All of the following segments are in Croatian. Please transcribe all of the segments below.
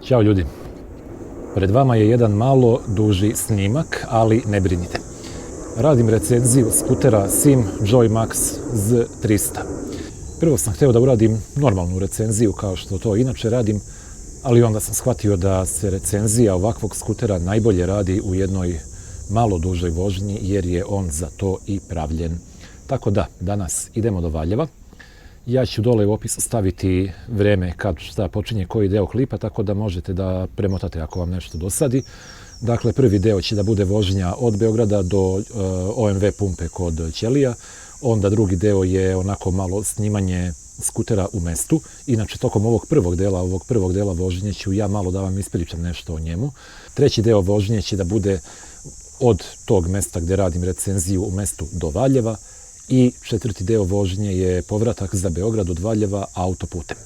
Ćao ljudi, pred vama je jedan malo duži snimak, ali ne brinite. Radim recenziju skutera Sim Joy Max Z300. Prvo sam htio da uradim normalnu recenziju kao što to inače radim, ali onda sam shvatio da se recenzija ovakvog skutera najbolje radi u jednoj malo dužoj vožnji jer je on za to i pravljen. Tako da, danas idemo do Valjeva. Ja ću dole u opisu staviti vreme kad šta počinje koji deo klipa, tako da možete da premotate ako vam nešto dosadi. Dakle, prvi deo će da bude vožnja od Beograda do OMV pumpe kod Ćelija. Onda drugi deo je onako malo snimanje skutera u mestu. Inače, tokom ovog prvog dela vožnje ću ja malo da vam ispričam nešto o njemu. Treći deo vožnje će da bude od tog mesta gdje radim recenziju u mestu do Valjeva. I četvrti deo vožnje je povratak za Beograd od Valjeva autoputem.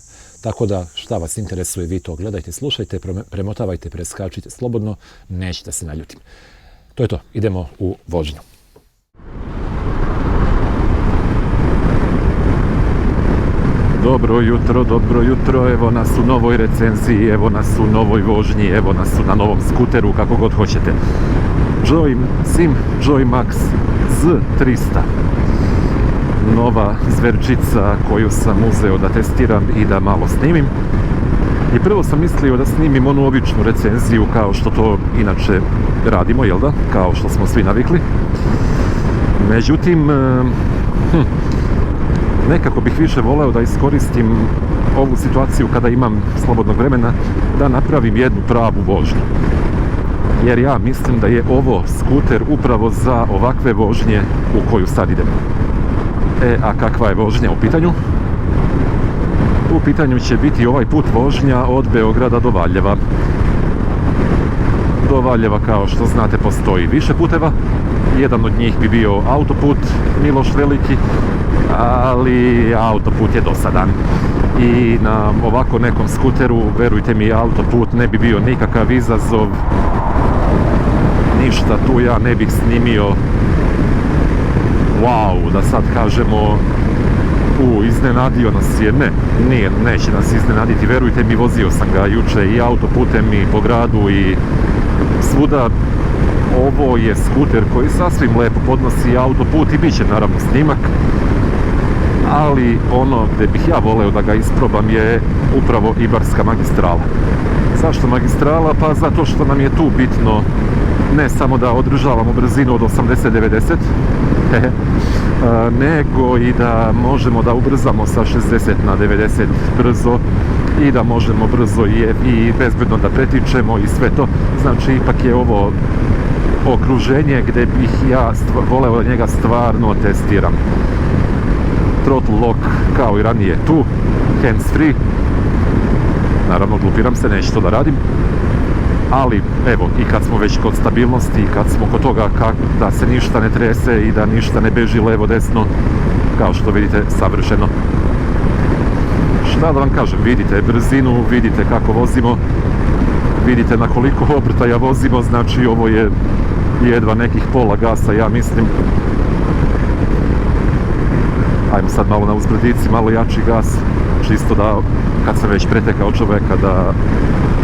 Tako da šta vas interesuje, vi to gledajte, slušajte, premotavajte, preskačite slobodno, nećete se naljutim. To je to, idemo u vožnju. Dobro jutro, evo nas u novoj recenziji, evo nas u novoj vožnji, evo nas na novom skuteru, kako god hoćete. Sim Joy Max Z300. Nova zverčica koju sam uzeo da testiram i da malo snimim. I prvo sam mislio da snimim onu običnu recenziju kao što to inače radimo, jel da? Kao što smo svi navikli. Međutim, nekako bih više voleo da iskoristim ovu situaciju kada imam slobodnog vremena da napravim jednu pravu vožnju. Jer ja mislim da je ovo skuter upravo za ovakve vožnje u koju sad idemo. A kakva je vožnja u pitanju? U pitanju će biti ovaj put vožnja od Beograda do Valjeva. Do Valjeva, kao što znate, postoji više puteva. Jedan od njih bi bio autoput Miloš Veliki, ali autoput je dosadan. I na ovako nekom skuteru, verujte mi, autoput ne bi bio nikakav izazov. Ništa tu ja ne bih snimio. Wow, da sad kažemo, iznenadio nas je, neće nas iznenaditi, verujte mi, vozio sam ga juče i autoputem i po gradu i svuda. Ovo je skuter koji sasvim lepo podnosi autoput i bit će naravno snimak, ali ono gdje bih ja voleo da ga isprobam je upravo Ibarska magistrala. Zašto magistrala? Pa zato što nam je tu bitno ne samo da održavamo brzinu od 80-90, nego i da možemo da ubrzamo sa 60 na 90 brzo i da možemo brzo i bezbedno da pretičemo i sve to. Znači, ipak je ovo okruženje gdje bih ja voleo da njega stvarno testiram. Throttle lock kao i ranije tu, hands free, naravno glupiram se, neću to da radim. Ali, evo, i kad smo već kod stabilnosti, i kad smo kod toga da se ništa ne trese i da ništa ne beži levo desno, kao što vidite, savršeno. Šta da vam kažem, vidite brzinu, vidite kako vozimo, vidite na koliko obrtaja vozimo, znači ovo je jedva nekih pola gasa, ja mislim. Ajmo sad malo na uzbrdici, malo jači gas, čisto da, kad sam već pretekao čoveka,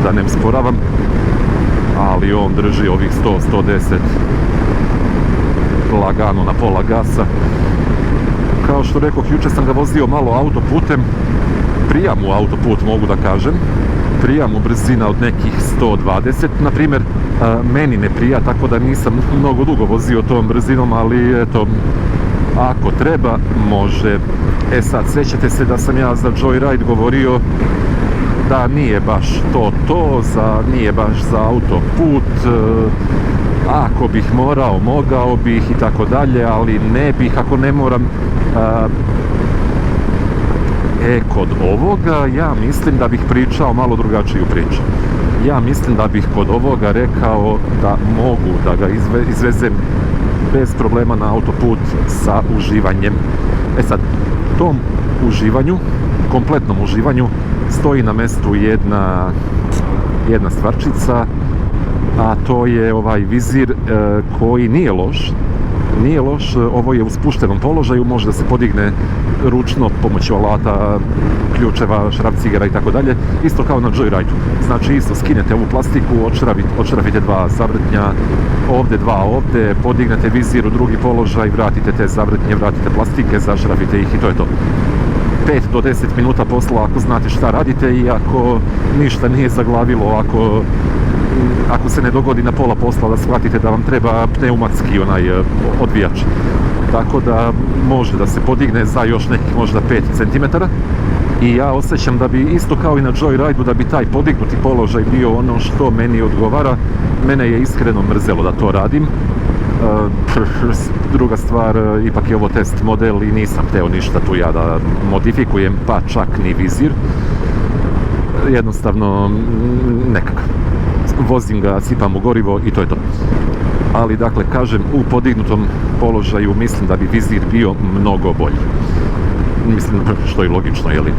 da ne usporavam. Ali on drži ovih 100-110 lagano na pola gasa. Kao što rekoh, juče sam ga vozio malo autoputem, prija mu autoput, mogu da kažem, prija mu brzina od nekih 120, na primjer, meni ne prija, tako da nisam mnogo dugo vozio tom brzinom, ali eto, ako treba, može. Sad, sjećate se da sam ja za Joyride govorio da nije baš nije baš za autoput, ako bih morao, mogao bih i tako dalje, ali ne bih ako ne moram. Kod ovoga ja mislim da bih pričao malo drugačiju priču. Ja mislim da bih kod ovoga rekao da mogu da ga izvezem bez problema na autoput sa uživanjem. Sad, tom uživanju, kompletnom uživanju, stoji na mestu jedna stvarčica, a to je ovaj vizir koji nije loš, nije loš, ovo je u spuštenom položaju, može da se podigne ručno pomoću alata, ključeva, šraf-cigera i tako dalje, isto kao na Joyride. Znači isto skinete ovu plastiku, odšrafite dva zavrtnja, ovdje dva ovdje, podignete vizir u drugi položaj, vratite te zavrtnje, vratite plastike, zašrafite ih i to je to. 5 do 10 minuta posla ako znate šta radite i ako ništa nije zaglavilo, ako se ne dogodi na pola posla da shvatite da vam treba pneumatski odvijač. Tako da može da se podigne za još nekih možda 5 cm. I ja osjećam da bi isto kao i na Joyride-u da bi taj podignuti položaj bio ono što meni odgovara. Mene je iskreno mrzelo da to radim. Druga stvar, ipak je ovo test model i nisam hteo ništa tu ja da modifikujem, pa čak ni vizir. Jednostavno nekako vozim ga, sipam u gorivo i to je to. Ali dakle, kažem, u podignutom položaju mislim da bi vizir bio mnogo bolji. Mislim, što je logično, jeli?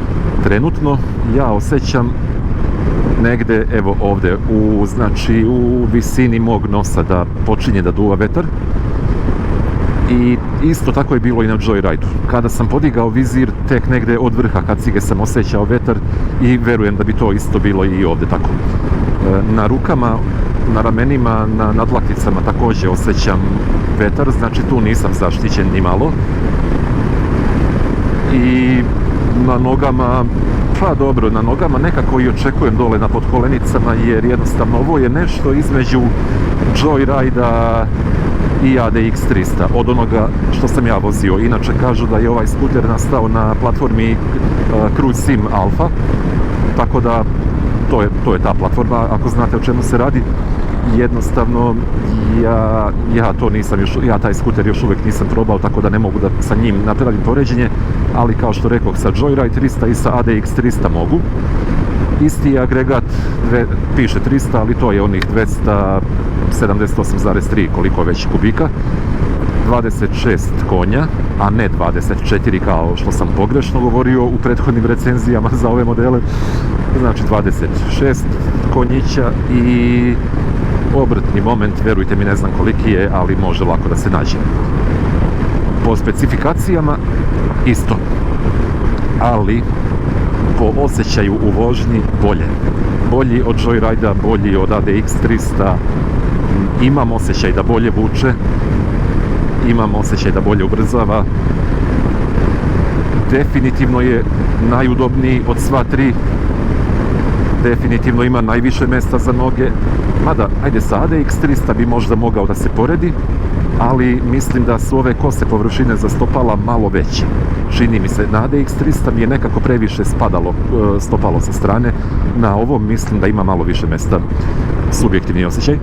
Trenutno ja osjećam negde, evo ovdje, znači u visini mog nosa da počinje da duva vetar. I isto tako je bilo i na Joyride-u. Kada sam podigao vizir, tek negde od vrha kacige sam osjećao vetar i verujem da bi to isto bilo i ovdje tako. Na rukama, na ramenima, na nadlakticama također osjećam vetar, znači tu nisam zaštićen ni malo. I na nogama, pa dobro, na nogama nekako i očekujem dole na potkolenicama, jer jednostavno ovo je nešto između Joyride-a i ADX 300 od onoga što sam ja vozio. Inače kažu da je ovaj skuter nastao na platformi Cruise Sim Alpha, tako da to je ta platforma, ako znate o čemu se radi. Jednostavno ja taj skuter još uvijek nisam probao, tako da ne mogu da sa njim napravim poređenje, ali kao što rekoh, sa Joyride 300 i sa ADX 300 mogu. Isti je agregat, piše 300, ali to je onih 278,3 koliko već kubika, 26 konja, a ne 24 kao što sam pogrešno govorio u prethodnim recenzijama za ove modele. Znači 26 konjića i obrtni moment, verujte mi, ne znam koliki je, ali može lako da se nađe. Po specifikacijama isto, ali po osjećaju u vožnji bolji od Joyride-a, bolji od ADX 300. Imam osjećaj da bolje vuče, imam osjećaj da bolje ubrzava. Definitivno je najudobniji od sva tri. Definitivno ima najviše mjesta za noge. Mada, ajde, sa ADX 300 bi možda mogao da se poredi, ali mislim da su ove kose površine za stopala malo veće. Čini mi se, na ADX 300 mi je nekako previše spadalo stopalo sa strane, na ovom mislim da ima malo više mjesta. Subjektivni osjećaj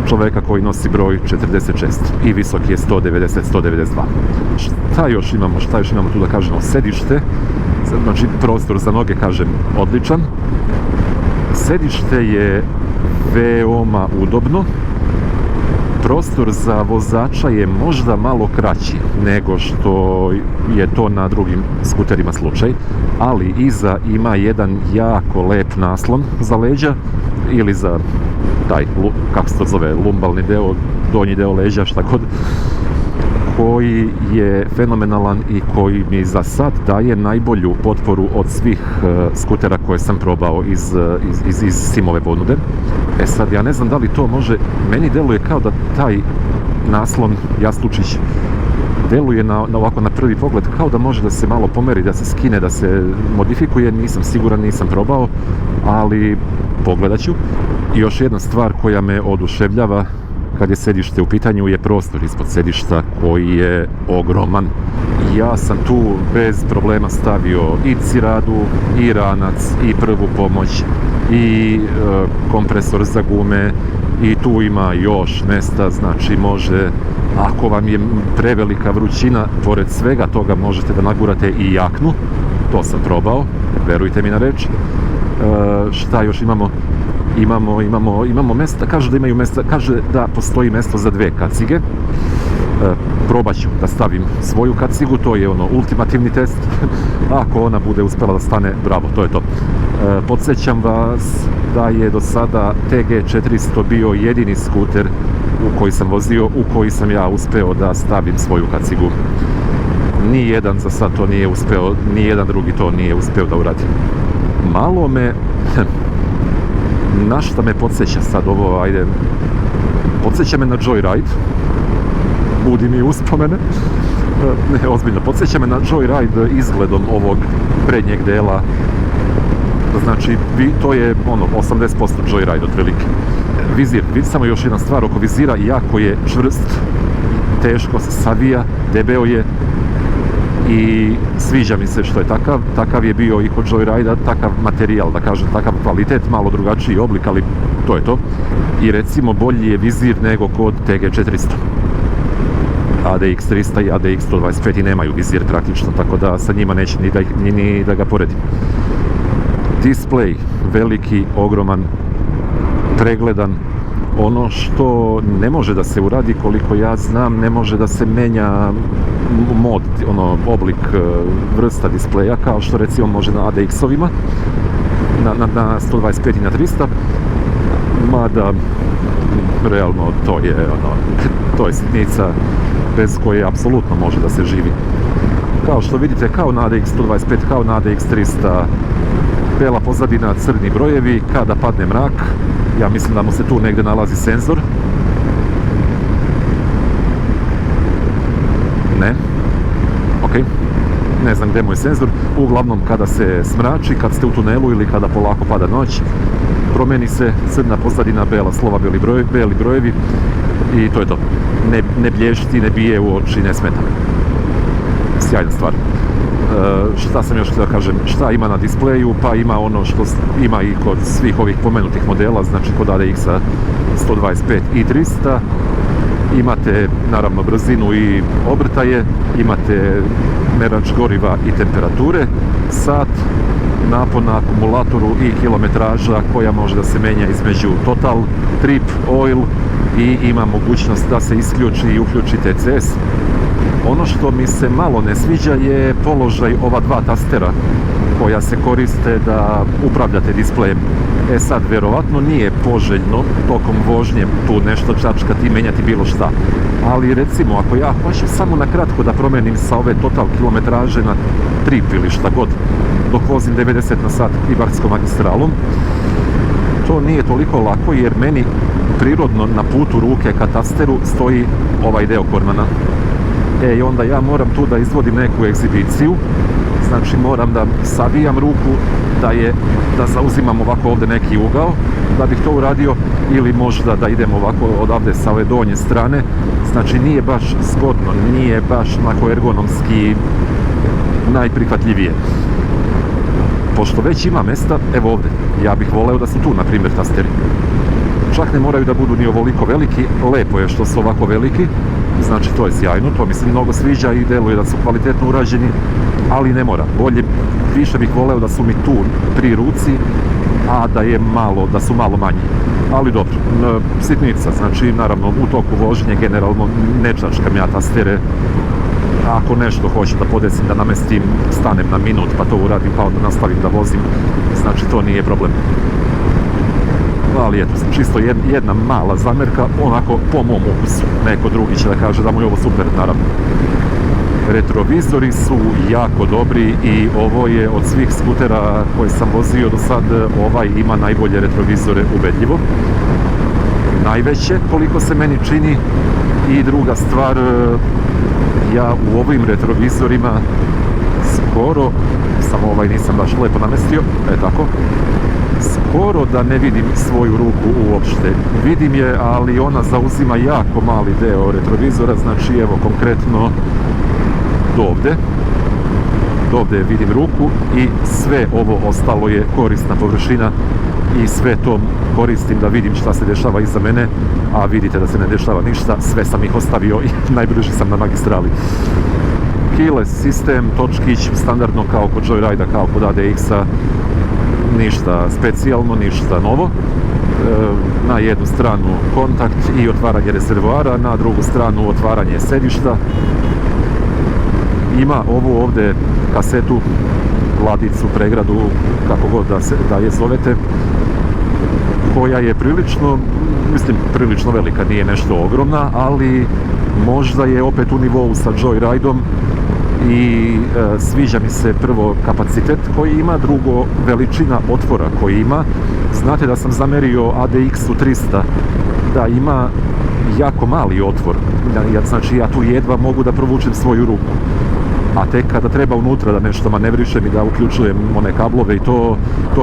čovjeka koji nosi broj 46 i visok je 190-192. Šta još imamo tu da kažemo? Sedište, znači prostor za noge, kažem, odličan. Sedište je veoma udobno. Prostor za vozača je možda malo kraći nego što je to na drugim skuterima slučaj, ali iza ima jedan jako lep naslon za leđa ili za taj, kako se to zove, lumbalni deo, donji deo leđa, šta god, koji je fenomenalan i koji mi za sad daje najbolju potporu od svih skutera koje sam probao iz Simove ponude. E sad, ja ne znam da li to može, meni deluje kao da taj naslon, jastučić, deluje ovako na prvi pogled kao da može da se malo pomeri, da se skine, da se modifikuje, nisam siguran, nisam probao, ali pogledat ću. I još jedna stvar koja me oduševljava kad je sedište u pitanju je prostor ispod sedišta koji je ogroman. Ja sam tu bez problema stavio i ciradu, i ranac, i prvu pomoć, i kompresor za gume, i tu ima još mjesta, znači može, ako vam je prevelika vrućina, pored svega toga možete da nagurate i jaknu, to sam probao, verujte mi na reč. Šta još imamo? Imamo mjesta, kaže da postoji mjesto za dve kacige. Probat ću da stavim svoju kacigu, to je ultimativni test. Ako ona bude uspjela da stane, bravo, to je to. Podsjećam vas da je do sada TG400 bio jedini skuter u koji sam vozio, u koji sam ja uspeo da stavim svoju kacigu. Nijedan za sad to nije uspeo, nijedan drugi to nije uspeo da uradi. Malo me, na šta me podsjeća sad ovo, ajde, podsjeća me na Joyride, budi mi uspomene, ne, ozbiljno, podsjeća me na Joyride izgledom ovog prednjeg dela, znači to je 80% Joyride otprilike. Vizir, samo još jedna stvar oko vizira, jako je čvrst, teško se savija, debeo je i sviđa mi se što je takav je bio i kod Joyrida, takav materijal, da kažem, takav kvalitet, malo drugačiji oblik, ali to je to. I recimo bolji je vizir nego kod TG400. ADX 300 i ADX 125 i nemaju vizir praktično, tako da sa njima neće ni da ga poredim. Display, veliki, ogroman, pregledan. Ono što ne može da se uradi, koliko ja znam, ne može da se menja mod, oblik, vrsta displeja, kao što recimo može na ADX-ovima, na 125 i na 300, mada realno to je sitnica bez koje apsolutno može da se živi. Kao što vidite, kao na ADX 125, kao na ADX 300, bela pozadina, crni brojevi, kada padne mrak, ja mislim da mu se tu negdje nalazi senzor. Ne. Ok. Ne znam gdje mu je senzor. Uglavnom kada se smrači, kad ste u tunelu ili kada polako pada noć, promeni se crna pozadina, bela slova, beli brojevi i to je to. Ne blješti, ne bije u oči, ne smeta. Sjajna stvar. Šta sam još da kažem, šta ima na displeju, pa ima ono što ima i kod svih ovih pomenutih modela, znači kod ADX-a 125 i 300, imate naravno brzinu i obrtaje, imate merač goriva i temperature, sat, napon na akumulatoru i kilometraža koja može da se menja između total, trip, oil i ima mogućnost da se isključi i uključi TCS. Ono što mi se malo ne sviđa je položaj ova dva tastera koja se koriste da upravljate displejem. Sad, verovatno nije poželjno tokom vožnje tu nešto čačkati i menjati bilo šta. Ali recimo, ako ja hoću samo na kratko da promenim sa ove total kilometraže na trip ili šta god, dok vozim 90 na sat Ibarskom magistralom, to nije toliko lako jer meni prirodno na putu ruke ka tasteru stoji ovaj deo kormana. I onda ja moram tu da izvodim neku egzibiciju, znači moram da savijam ruku, da zauzimam ovako ovdje neki ugao, da bih to uradio, ili možda da idem ovako odavde sa ove donje strane, znači nije baš zgodno, nije baš onako ergonomski najprihvatljivije. Pošto već ima mesta, evo ovdje, ja bih voleo da su tu, na primjer, tasteri. Čak ne moraju da budu ni ovoliko veliki, lepo je što su ovako veliki, znači to je sjajno, to mi se mnogo sviđa i deluje da su kvalitetno urađeni, ali ne mora. Bolje, više bih voleo da su mi tu pri ruci, a da su malo manji. Ali dobro, sitnica, znači naravno u toku vožnje generalno ne čačkam ja tastere. Ako nešto hoću da podesim, da namestim, stanem na minut pa to uradim pa onda nastavim da vozim, znači to nije problem. Ali eto, čisto jedna mala zamjerka, onako po mom ukusu. Neko drugi će da kaže da mu je ovo super, naravno. Retrovizori su jako dobri i ovo je od svih skutera koje sam vozio do sad, ovaj ima najbolje retrovizore ubedljivo. Najveće, koliko se meni čini. I druga stvar, ja u ovim retrovizorima skoro, samo ovaj nisam baš lepo namestio, tako, skoro da ne vidim svoju ruku uopšte. Vidim je, ali ona zauzima jako mali deo retrovizora, znači evo konkretno dovde vidim ruku i sve ovo ostalo je korisna površina i sve to koristim da vidim šta se dešava iza mene, a vidite da se ne dešava ništa, sve sam ih ostavio i najbrži sam na magistrali. Keyless sistem, točkić, standardno kao kod Joyrida, kao kod ADX-a, ništa specijalno, ništa novo. Na jednu stranu kontakt i otvaranje rezervoara, na drugu stranu otvaranje sedišta. Ima ovu ovdje kasetu, ladicu, pregradu, kako god da je zovete, koja je prilično mislim, prilično velika, nije nešto ogromna, ali možda je opet u nivou sa Joyrideom i sviđa mi se prvo kapacitet koji ima, drugo veličina otvora koji ima. Znate da sam zamerio ADX-u 300 da ima jako mali otvor, znači ja tu jedva mogu da provučem svoju ruku, a tek kada treba unutra da nešto manevrišem i da uključujem one kablove i to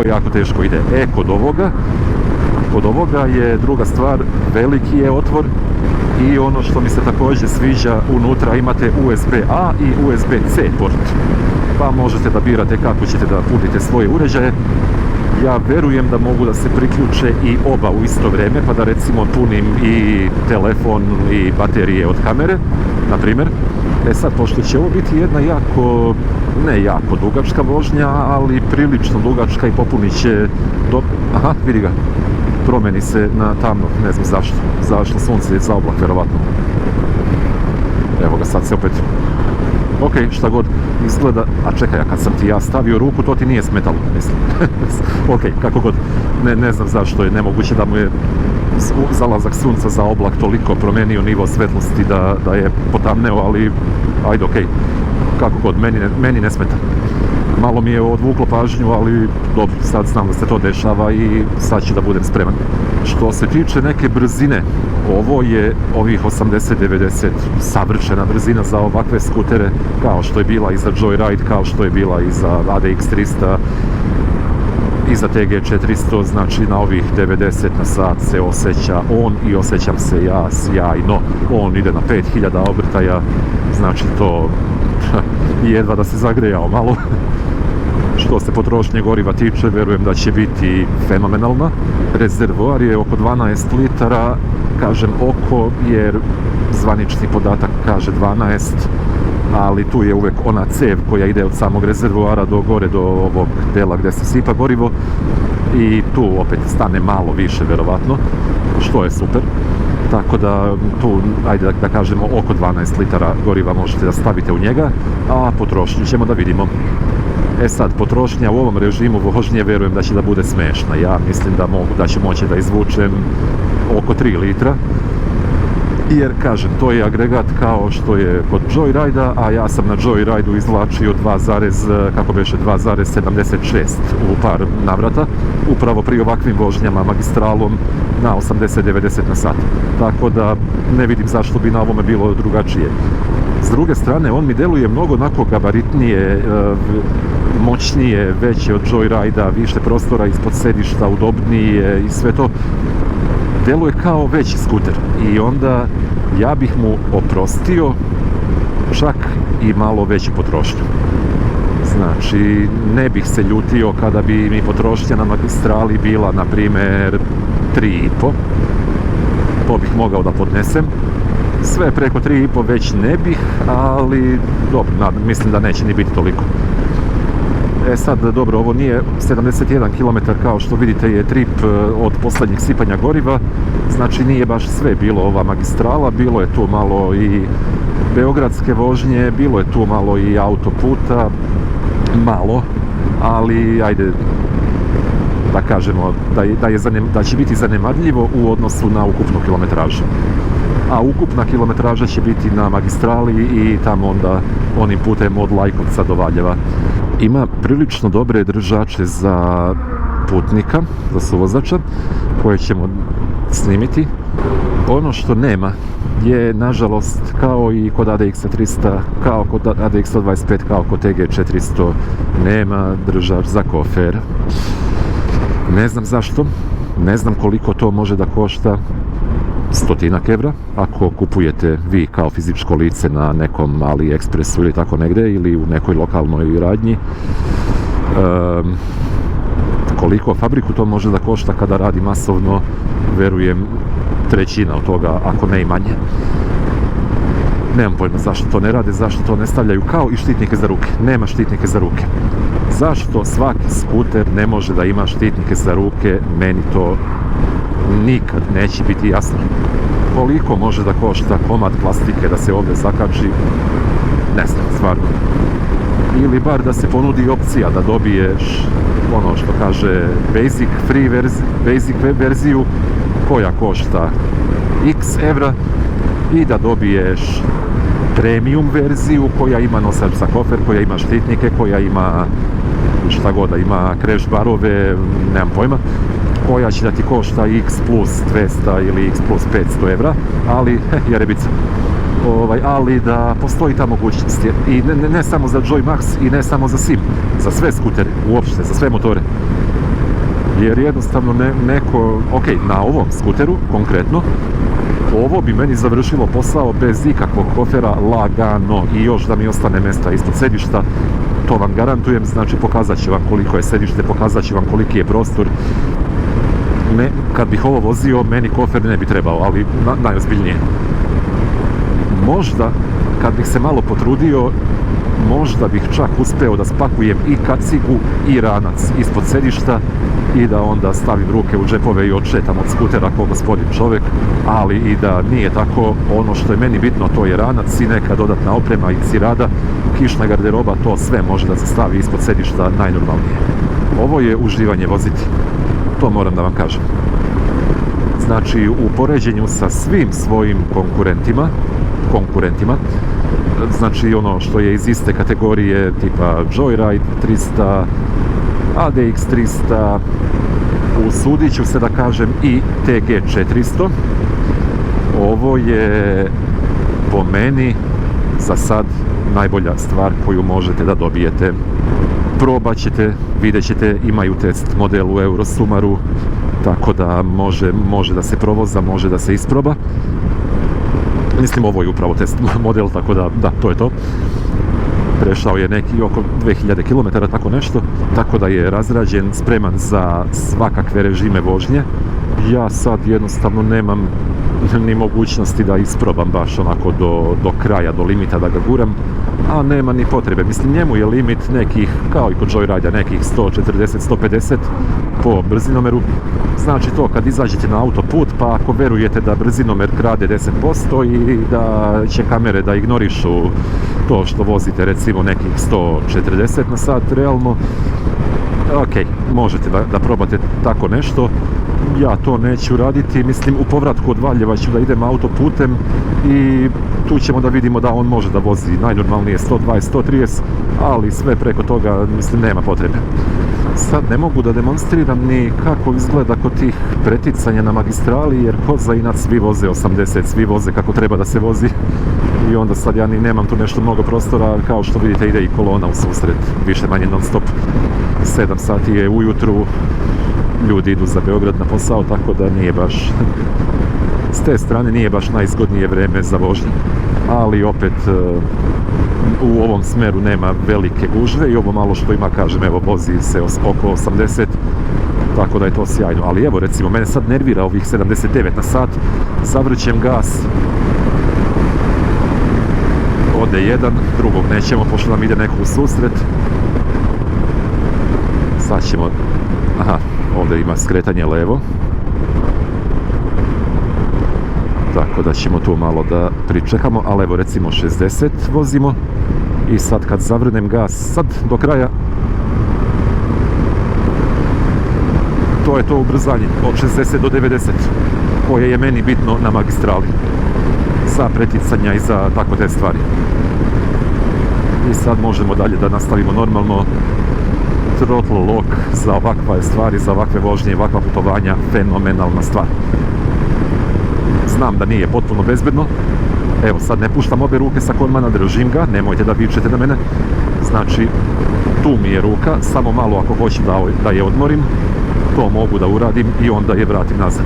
jako teško ide. Kod ovoga je druga stvar, veliki je otvor i ono što mi se također sviđa, unutra imate USB-A i USB-C port, pa možete da birate kako ćete da punite svoje uređaje. Ja verujem da mogu da se priključe i oba u isto vrijeme, pa da recimo punim i telefon i baterije od kamere, na primjer. Sad, pošto će ovo biti jedna ne jako dugačka vožnja, ali prilično dugačka i popunit će aha, vidi ga, promeni se na tamno, ne znam zašto, zašto sunce je za oblak, vjerovatno. Evo ga, sad se opet, ok, šta god izgleda, a čekaj, a kad sam ti ja stavio ruku, to ti nije smetalo, mislim. Ok, kako god, ne znam zašto je nemoguće da mu je zalazak sunca za oblak toliko promenio nivo svetlosti da je potamneo, ali ajde, ok, kako god, meni ne smeta. Malo mi je odvuklo pažnju, ali dobro, sad znam da se to dešava i sad ću da budem spreman. Što se tiče neke brzine, ovo je ovih 80-90 savršena brzina za ovakve skutere, kao što je bila i za Joyride, kao što je bila i za ADX 300, i za TG 400, znači na ovih 90 na sat se osjeća on i osjećam se ja sjajno. On ide na 5000 obrtaja, znači to jedva da se zagrejao malo. Što se potrošnje goriva tiče, verujem da će biti fenomenalna. Rezervoar je oko 12 litara, kažem oko, jer zvanični podatak kaže 12, ali tu je uvek ona cev koja ide od samog rezervoara do gore, do ovog dela gdje se sipa gorivo, i tu opet stane malo više, verovatno, što je super. Tako da tu, ajde da kažemo, oko 12 litara goriva možete da stavite u njega, a potrošnju ćemo da vidimo. Sad, potrošnja u ovom režimu vožnje verujem da će da bude smešna. Ja mislim da ću moći da izvučem oko 3 litra. Jer, kažem, to je agregat kao što je kod Joyrida, a ja sam na Joyridu izvlačio 2,76 u par navrata, upravo pri ovakvim vožnjama magistralom na 80-90 na sat. Tako da ne vidim zašto bi na ovome bilo drugačije. S druge strane, on mi deluje mnogo onako gabaritnije, moćnije, veće od Joyrida, više prostora ispod sedišta, udobnije i sve to. Deluje kao veći skuter i onda ja bih mu oprostio čak i malo veću potrošnju. Znači, ne bih se ljutio kada bi mi potrošnja na magistrali bila, na primjer, 3,5. To bih mogao da podnesem. Sve preko 3,5 već ne bih, ali dobro, mislim da neće ni biti toliko. Sad, dobro, ovo nije 71 km kao što vidite je trip od posljednjeg sipanja goriva, znači nije baš sve bilo ova magistrala, bilo je tu malo i beogradske vožnje, bilo je tu malo i autoputa, malo, ali ajde da kažemo da će biti zanemarljivo u odnosu na ukupnu kilometražu. A ukupna kilometraža će biti na magistrali i tamo onda onim putem od Lajkovca do Valjeva. Ima prilično dobre držače za putnika, za suvozača, koje ćemo snimiti. Ono što nema je, nažalost, kao i kod ADX 300, kao kod ADX 125, kao kod TG 400, nema držač za kofer. Ne znam zašto, ne znam koliko to može da košta, 100 evra, ako kupujete vi kao fizičko lice na nekom AliExpressu ili tako negdje, ili u nekoj lokalnoj radnji. Koliko fabriku to može da košta kada radi masovno, verujem trećina od toga, ako ne i manje. Nemam pojma zašto to ne rade, zašto to ne stavljaju kao i štitnike za ruke. Nema štitnike za ruke. Zašto svaki skuter ne može da ima štitnike za ruke, meni to nikad neće biti jasno. Koliko može da košta komad plastike da se ovdje zakači, ne znam, stvarno. Ili bar da se ponudi opcija da dobiješ ono što kaže basic verziju koja košta x evra i da dobiješ premium verziju koja ima nosač za kofer, koja ima štitnike, koja ima šta god da ima, crash barove, nemam pojma, koja će da ti košta x plus 200 ili x plus 500 evra, ali jerebica. Ali da postoji ta mogućnost i ne samo za Joy Max i ne samo za Sim, za sve skutere uopšte, za sve motore. Jer jednostavno neko, ok, na ovom skuteru konkretno, ovo bi meni završilo posao bez ikakvog kofera lagano i još da mi ostane mjesta ispod sedišta, to vam garantujem, znači pokazat ću vam koliko je sedište, pokazat ću vam koliki je prostor. Kad bih ovo vozio, meni kofer ne bi trebao, ali najozbiljnije. Možda, kad bih se malo potrudio, možda bih čak uspeo da spakujem i kacigu i ranac ispod sedišta i da onda stavim ruke u džepove i odšetam od skutera kao gospodin čovjek, ali i da nije tako, ono što je meni bitno to je ranac i neka dodatna oprema i cirada, kišna garderoba, to sve može da se stavi ispod sedišta najnormalnije. Ovo je uživanje voziti, to moram da vam kažem. Znači, u poređenju sa svim svojim konkurentima, znači ono što je iz iste kategorije tipa Joyride 300, ADX 300, usudit ću se da kažem i TG 400, ovo je po meni za sad najbolja stvar koju možete da dobijete. Probat ćete, vidjet ćete, imaju test model u Eurosumaru, tako da može da se provoza, može da se isproba. Mislim, ovo je upravo test model, tako da, to je to. Prešao je neki oko 2000 km, tako nešto, tako da je razrađen, spreman za svakakve režime vožnje. Ja sad jednostavno nemam ni mogućnosti da isprobam baš onako do kraja, do limita da ga guram, a nema ni potrebe. Mislim, njemu je limit nekih, kao i kod Joyride, nekih 140-150 po brzinomeru. Znači to kad izađete na autoput, pa ako verujete da brzinomer krade 10% i da će kamere da ignorišu to što vozite recimo nekih 140 na sat realno, ok, možete da probate tako nešto. Ja to neću raditi, mislim u povratku od Valjeva ću da idem autoputem i tu ćemo da vidimo da on može da vozi najnormalnije 120-130, ali sve preko toga mislim nema potrebe. Sad ne mogu da demonstriram ni kako izgleda kod tih preticanja na magistrali, jer ko za inat svi voze 80, svi voze kako treba da se vozi i onda sad ja ni nemam tu nešto mnogo prostora, kao što vidite ide i kolona u susret, više manje non stop. 7 sati je ujutru, ljudi idu za Beograd na posao, tako da nije baš, s te strane nije baš najzgodnije vreme za vožnju, ali opet u ovom smeru nema velike gužve i ovo malo što ima, kažem, evo vozi se oko 80, tako da je to sjajno. Ali evo recimo, mene sad nervira ovih 79 na sat, zavrćem gas, ode jedan, drugog nećemo, pošto nam ide neko u susret. Sad ćemo, aha, ovdje ima skretanje levo, tako da ćemo tu malo da pričekamo, ali evo recimo 60 vozimo i sad kad zavrnem gas, sad do kraja, to je to ubrzanje od 60 do 90 koje je meni bitno na magistrali za preticanja i za tako te stvari. I sad možemo dalje da nastavimo normalno. Throttle lock za ovakve stvari, za ovakve vožnje i ovakva putovanja, fenomenalna stvar. Znam da nije potpuno bezbedno. Evo, sad ne puštam obe ruke sa kormana, držim ga, nemojte da vičete na mene. Znači, tu mi je ruka, samo malo ako hoću da je odmorim, to mogu da uradim i onda je vratim nazad.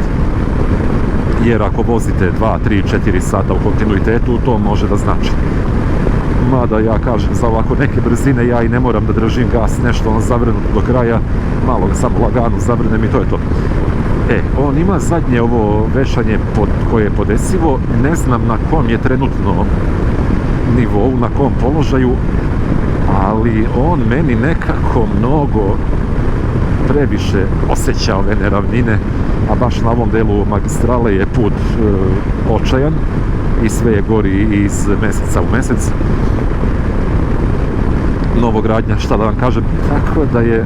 Jer ako vozite 2, 3, 4 sata u kontinuitetu, to može da znači. Mada ja kažem, za ovako neke brzine ja i ne moram da držim gas nešto zavrnut do kraja, malo ga samo lagano zavrnem i to je to. On ima zadnje ovo vešanje koje je podesivo, ne znam na kom je trenutno nivou, na kom položaju, ali on meni nekako mnogo previše osjeća ove neravnine, a baš na ovom delu magistrale je put očajan i sve je gori iz mjeseca u mjesec. Novogradnja, šta da vam kažem, tako da je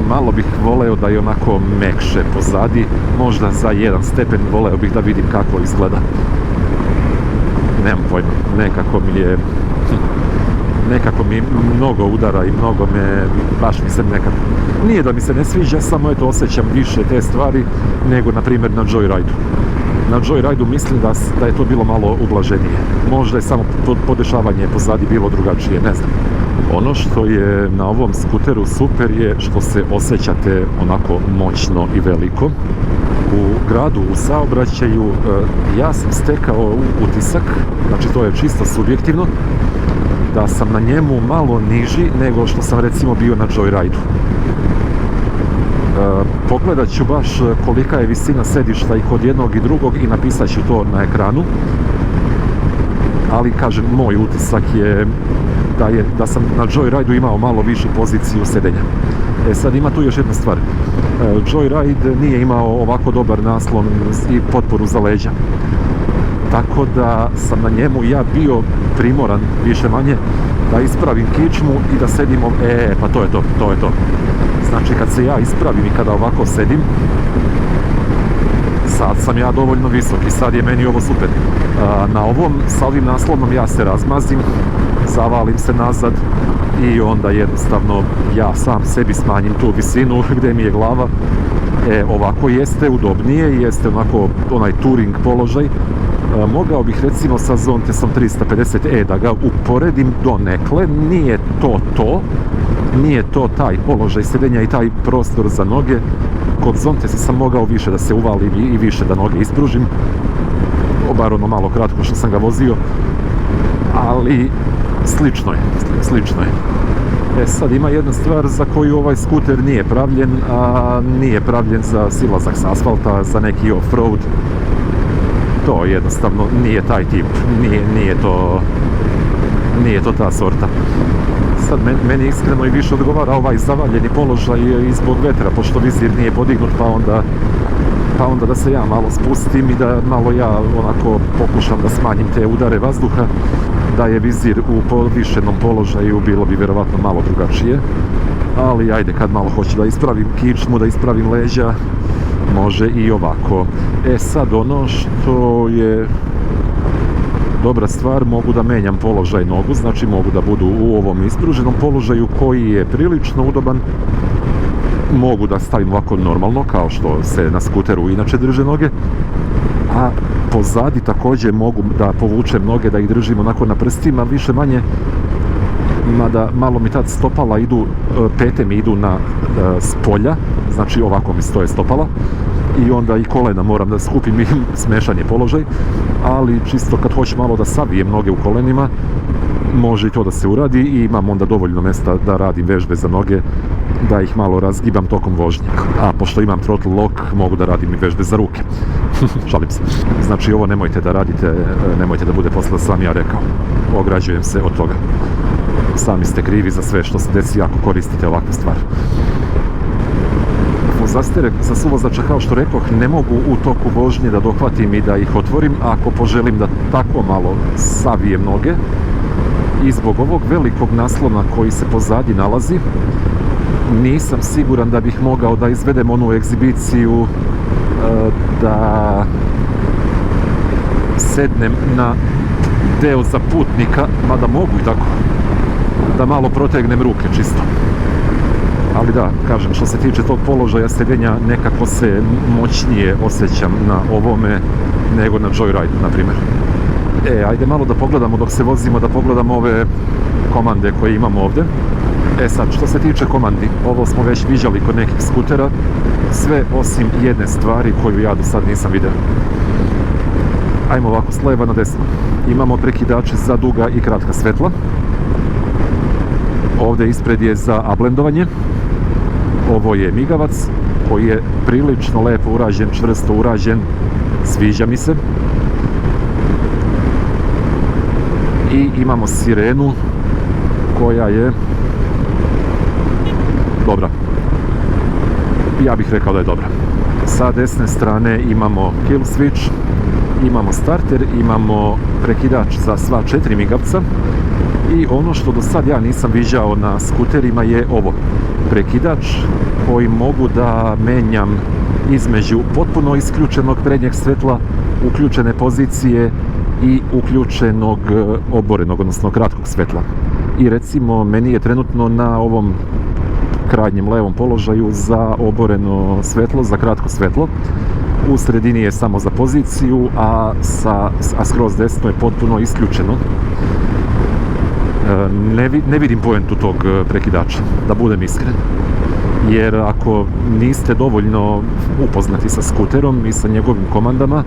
malo bih voleo da je onako mekše pozadi, možda za jedan stepen voleo bih da vidim kako izgleda. Nemam pojma, nekako mi mnogo udara i mnogo baš mi se nekako, nije da mi se ne sviđa, samo eto osjećam više te stvari nego na primjer na Joyride-u. Na Joyride-u mislim da je to bilo malo ublaženije, možda je samo podešavanje pozadi bilo drugačije, ne znam. Ono što je na ovom skuteru super je što se osjećate onako moćno i veliko. U gradu, u saobraćaju, ja sam stekao utisak, znači to je čisto subjektivno, da sam na njemu malo niži nego što sam recimo bio na Joyride-u. Pogledat ću baš kolika je visina sedišta i kod jednog i drugog i napisat ću to na ekranu. Ali kažem, moj utisak je da sam na Joyride-u imao malo višu poziciju sedenja. Sad ima tu još jedna stvar. Joyride nije imao ovako dobar naslon i potporu za leđa. Tako da sam na njemu ja bio primoran više manje da ispravim kičmu i da sedim, pa to je to. Znači kad se ja ispravim i kada ovako sedim, sad sam ja dovoljno visok i sad je meni ovo super. Na ovom, sa ovim naslonom ja se razmazim, zavalim se nazad i onda jednostavno ja sam sebi smanjim tu visinu gdje mi je glava. Ovako jeste udobnije, jeste onako onaj touring položaj. Mogao bih recimo sa Zontesom 350e da ga uporedim donekle, nije to taj položaj sedenja i taj prostor za noge. Kod Zontesa sam mogao više da se uvalim i više da noge ispružim, bar ono malo kratko što sam ga vozio, ali slično je. Sad ima jedna stvar za koju ovaj skuter nije pravljen, a nije pravljen za silazak s asfalta, za neki off-road. To jednostavno nije taj tip, nije to ta sorta. Sad meni iskreno i više odgovara ovaj zavaljeni položaj i zbog vetra, pošto vizir nije podignut, pa onda da se ja malo spustim i da malo ja onako pokušam da smanjim te udare vazduha. Da je vizir u povišenom položaju bilo bi vjerovatno malo drugačije, ali ajde, kad malo hoću da ispravim kičmu, da ispravim leđa, može i ovako. Sad ono što je dobra stvar, mogu da menjam položaj nogu, znači mogu da budu u ovom ispruženom položaju koji je prilično udoban. Mogu da stavim ovako normalno, kao što se na skuteru inače drže noge, a pozadi također mogu da povučem noge, da ih držim onako na prstima, više manje, mada malo mi tad stopala idu, pete mi idu s polja, znači ovako mi stoje stopala, i onda i kolena moram da skupim i smešan je položaj, ali čisto kad hoću malo da savijem noge u kolenima, može i to da se uradi i imam onda dovoljno mjesta da radim vežbe za noge, da ih malo razgibam tokom vožnje. A pošto imam throttle lock, mogu da radim i vežbe za ruke. Šalim se. Znači ovo nemojte da radite, nemojte da bude posle sam ja rekao. Ograđujem se od toga. Sami ste krivi za sve što se desi ako koristite ovakve stvari. Zastere za suvozača, kao što rekoh, ne mogu u toku vožnje da dohvatim i da ih otvorim ako poželim da tako malo savijem noge. I zbog ovog velikog naslona koji se pozadi nalazi, nisam siguran da bih mogao da izvedem onu egzibiciju da sednem na deo za putnika, mada mogu i tako, da malo protegnem ruke čisto. Ali da, kažem, što se tiče tog položaja sedenja, nekako se moćnije osjećam na ovome nego na Joyride, na primjer. Ajde malo da pogledamo dok se vozimo, da pogledamo ove komande koje imamo ovdje. Sad, što se tiče komandi, ovo smo već viđali kod nekih skutera, sve osim jedne stvari koju ja do sad nisam vidio. Ajmo ovako, s leva na desno. Imamo prekidače za duga i kratka svetla. Ovdje ispred je za ablendovanje. Ovo je migavac koji je prilično lepo urađen, čvrsto urađen, sviđa mi se. I imamo sirenu koja je dobra. Ja bih rekao da je dobra. Sa desne strane imamo kill switch, imamo starter, imamo prekidač za sva 4 migavca I ono što do sad ja nisam viđao na skuterima je ovo, prekidač koji mogu da menjam između potpuno isključenog prednjeg svetla, uključene pozicije i uključenog oborenog, odnosno kratkog svetla. I recimo, meni je trenutno na ovom krajnjem levom položaju za oboreno svetlo, za kratko svetlo. U sredini je samo za poziciju, a skroz desno je potpuno isključeno. Ne vidim poentu tog prekidača, da budem iskren. Jer ako niste dovoljno upoznati sa skuterom i sa njegovim komandama,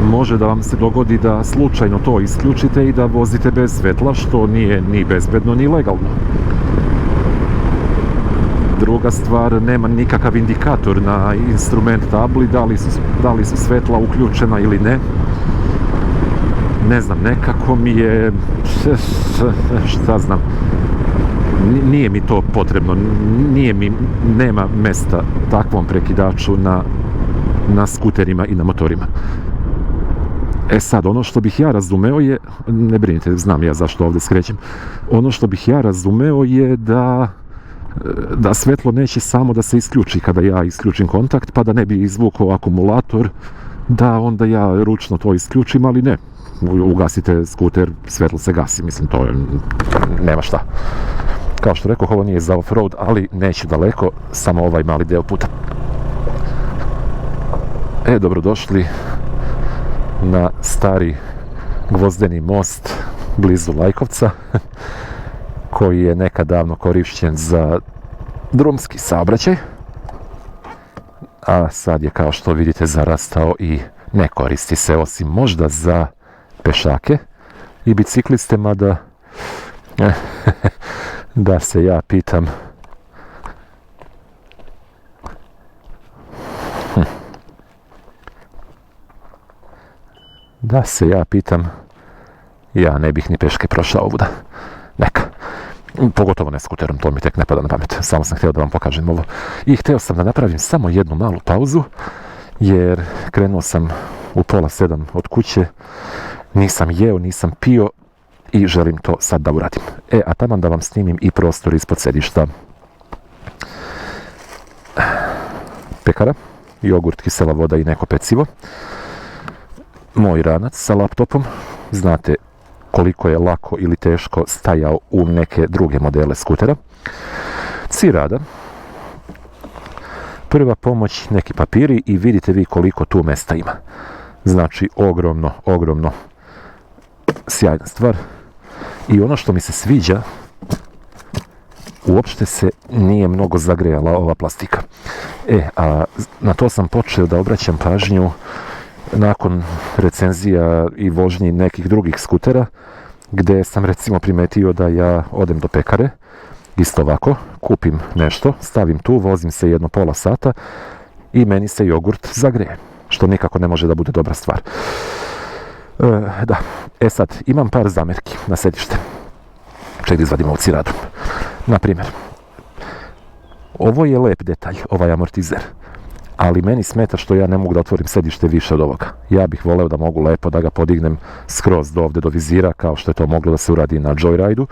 može da vam se dogodi da slučajno to isključite i da vozite bez svetla, što nije ni bezbedno ni legalno. Druga stvar, nema nikakav indikator na instrument tabli da li su svetla uključena ili ne. Ne znam, nekako mi je, šta znam, nije mi to potrebno, nema mesta takvom prekidaču na skuterima i na motorima. E sad, ono što bih ja razumeo je, ne brinite, znam ja zašto ovdje skrećem, ono što bih ja razumeo je da svetlo neće samo da se isključi kada ja isključim kontakt, pa da ne bi izvukao akumulator, da onda ja ručno to isključim, ali ne. Ugasite skuter, svetlo se gasi, mislim, to je, nema šta. Kao što rekao, ovo nije za off-road, ali neću daleko, samo ovaj mali deo puta. Dobrodošli na stari gvozdeni most blizu Lajkovca, koji je nekad davno korišćen za drumski saobraćaj, a sad je, kao što vidite, zarastao i ne koristi se osim možda za pešake i bicikliste, mada da se ja pitam ja ne bih ni peške prošao ovuda. Neka. Pogotovo ne skuterom, to mi tek ne pada na pamet. Samo sam htio da vam pokažem ovo. I htio sam da napravim samo jednu malu pauzu, jer krenuo sam u 6:30 od kuće, nisam jeo, nisam pio i želim to sad da uradim. A taman da vam snimim i prostor ispod sedišta. Pekara, jogurt, kisela voda i neko pecivo. Moj ranac sa laptopom, znate koliko je lako ili teško stajao u neke druge modele skutera. Cirada, prva pomoć, neki papiri i vidite vi koliko tu mesta ima. Znači, ogromno, sjajna stvar. I ono što mi se sviđa, uopšte se nije mnogo zagrejala ova plastika. A na to sam počeo da obraćam pažnju nakon recenzija i vožnji nekih drugih skutera, gde sam recimo primetio da ja odem do pekare, isto ovako, kupim nešto, stavim tu, vozim se jedno pola sata i meni se jogurt zagreje, što nikako ne može da bude dobra stvar. Sad, imam par zamerki na sedište. Ček da izvadim ovu ciradu. Naprimjer, ovo je lep detalj, ovaj amortizer, ali meni smeta što ja ne mogu da otvorim sedište više od ovoga. Ja bih voleo da mogu lepo da ga podignem skroz do ovde do vizira, kao što je to moglo da se uradi na Joyride-u,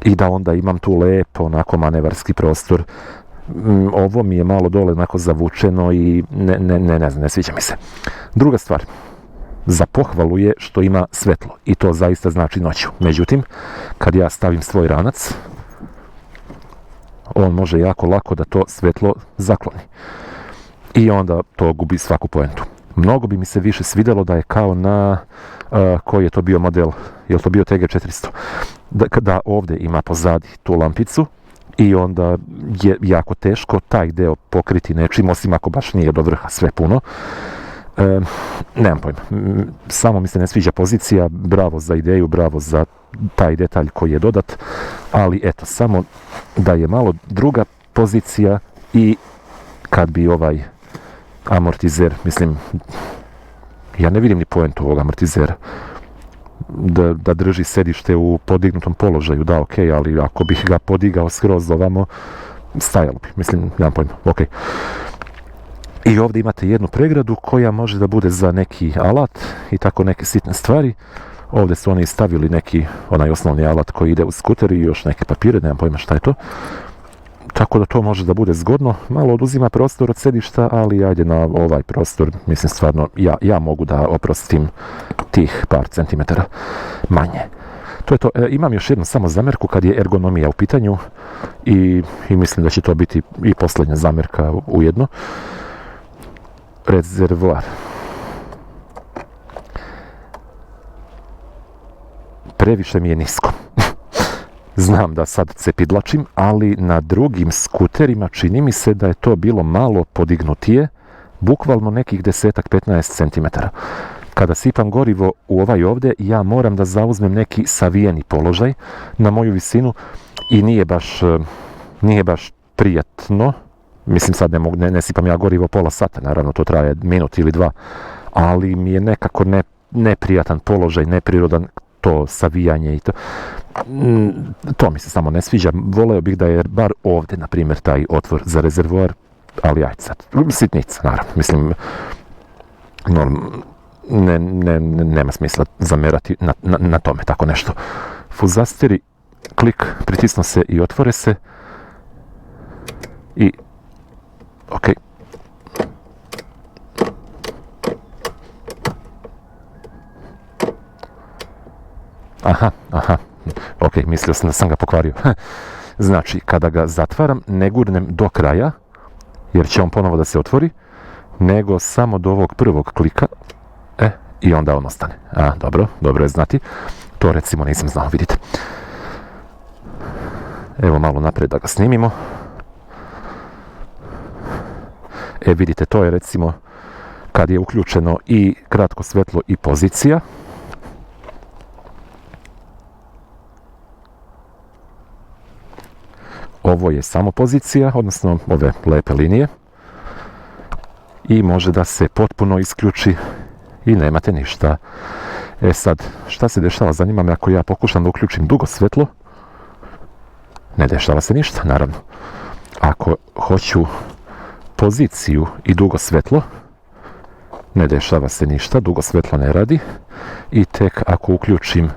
i da onda imam tu lepo onako manevarski prostor. Ovo mi je malo dole onako zavučeno i ne znam, ne sviđa mi se. Druga stvar, za pohvalu je što ima svetlo i to zaista znači noću. Međutim, kad ja stavim svoj ranac, on može jako lako da to svetlo zakloni. I onda to gubi svaku poentu. Mnogo bi mi se više svidelo da je kao na, koji je to bio model, je li to bio TG400, da ovdje ima pozadi tu lampicu i onda je jako teško taj deo pokriti nečim, osim ako baš nije do vrha sve puno. Nemam pojma, samo mi se ne sviđa pozicija, bravo za ideju, bravo za taj detalj koji je dodat, ali eto, samo da je malo druga pozicija i kad bi ovaj amortizer, mislim, ja ne vidim ni poentu ovog amortizera, da drži sedište u podignutom položaju, da, ok, ali ako bih ga podigao skroz ovamo, stajalo bi, mislim, nemam pojma, ok. I ovdje imate jednu pregradu koja može da bude za neki alat i tako neke sitne stvari. Ovdje su oni stavili neki, onaj osnovni alat koji ide u skuter i još neke papire, nemam pojma šta je to. Tako da to može da bude zgodno, malo oduzima prostor od sedišta, ali ajde na ovaj prostor, mislim stvarno, ja mogu da oprostim tih par centimetara manje. To je to. Imam još jednu samo zamjerku kad je ergonomija u pitanju i mislim da će to biti i posljednja zamjerka ujedno. Rezervoar. Previše mi je nisko. Znam da sad se pidlačim, ali na drugim skuterima čini mi se da je to bilo malo podignutije, bukvalno nekih 10-15 cm. Kada sipam gorivo u ovaj ovdje, ja moram da zauzmem neki savijeni položaj na moju visinu i nije baš prijatno. Mislim sad ne sipam ja gorivo pola sata, naravno to traje minut ili dva, ali mi je nekako neprijatan položaj, neprirodan to savijanje i to. To mi se samo ne sviđa. Voleo bih da je bar ovdje, na primjer, taj otvor za rezervoar, ali ajde sad, sitnica, naravno, mislim, nema smisla zamerati na tome, tako nešto. Fuzasteri, klik, pritisnu se i otvore se i ok. Aha, ok, mislio sam da sam ga pokvario. Znači, kada ga zatvaram, ne gurnem do kraja, jer će on ponovo da se otvori, nego samo do ovog prvog klika, i onda on ostane. Dobro je znati. To recimo nisam znao, vidite. Evo malo naprijed da ga snimimo. Vidite, to je recimo kad je uključeno i kratko svetlo i pozicija. Ovo je samo pozicija, odnosno ove lepe linije. I može da se potpuno isključi i nemate ništa. Sad, šta se dešava? Zanima me ako ja pokušam da uključim dugo svetlo. Ne dešava se ništa, naravno. Ako hoću poziciju i dugo svetlo, ne dešava se ništa, dugo svetlo ne radi. I tek ako uključim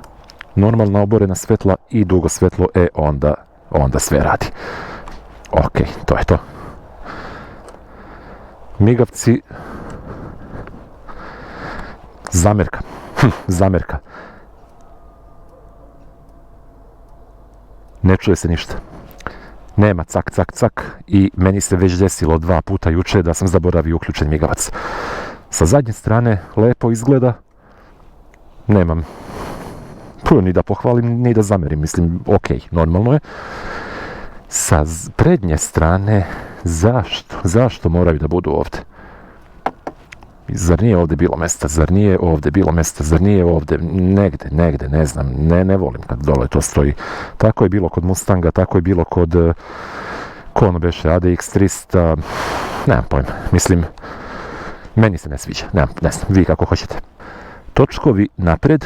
normalna oborena svetla i dugo svetlo, onda sve radi. Ok, to je to. Migavci. Zamjerka. Ne čuje se ništa. Nema cak, cak, cak i meni se već desilo 2 puta juče da sam zaboravio uključen migavac. Sa zadnje strane lepo izgleda. Nemam ni da pohvalim, ni da zamerim. Mislim, ok, normalno je. Sa prednje strane, zašto moraju da budu ovdje? Zar nije ovdje bilo mjesta, zar nije ovdje, negdje, ne znam, ne volim kad dole to stoji. Tako je bilo kod Mustanga, tako je bilo kod, beše, ADX 300, nemam pojma, mislim, meni se ne sviđa, ne znam, vi kako hoćete. Točkovi napred,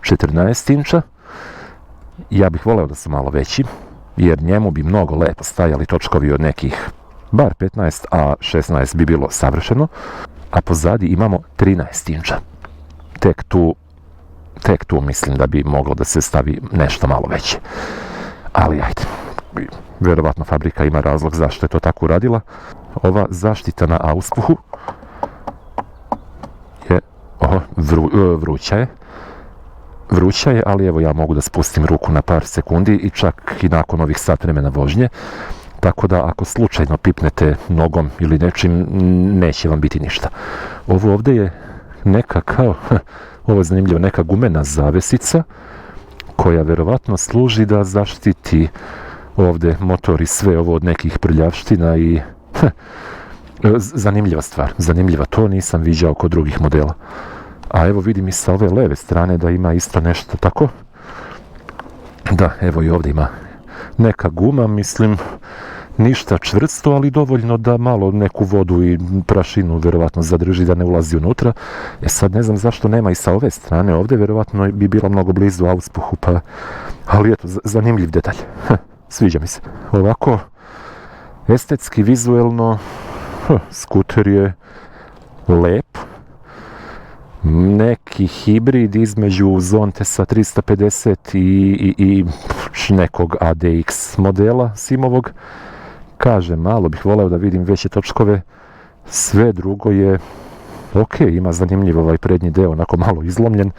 14 inča, ja bih voleo da su malo veći, jer njemu bi mnogo lepo stajali točkovi od nekih, bar 15, a 16 bi bilo savršeno. A pozadi imamo 13 inča. Tek tu mislim da bi moglo da se stavi nešto malo veće. Ali ajde, vjerovatno fabrika ima razlog zašto je to tako uradila. Ova zaštita na auspuhu je vruća je, ali evo ja mogu da spustim ruku na par sekundi i čak i nakon ovih sat vremena vožnje. Tako da ako slučajno pipnete nogom ili nečim, neće vam biti ništa. Ovo ovdje je ovo je zanimljivo, neka gumena zavesica koja verovatno služi da zaštiti ovdje motor i sve ovo od nekih prljavština i zanimljiva stvar, to nisam viđao kod drugih modela. A evo vidim i sa ove leve strane da ima isto nešto tako. Da, evo i ovdje ima neka guma, mislim, ništa čvrsto, ali dovoljno da malo neku vodu i prašinu verovatno zadrži da ne ulazi unutra. Sad ne znam zašto nema i sa ove strane ovdje, verovatno bi bilo mnogo blizu auspuhu, ali eto, zanimljiv detalj. Sviđa mi se. Ovako, estetski, vizuelno, skuter je lep. neki hibrid između Zontesa 350 i nekog ADX modela simovog. Kažem, malo bih voleo da vidim veće točkove, sve drugo je ok, ima zanimljiv ovaj prednji deo, onako malo izlomljen.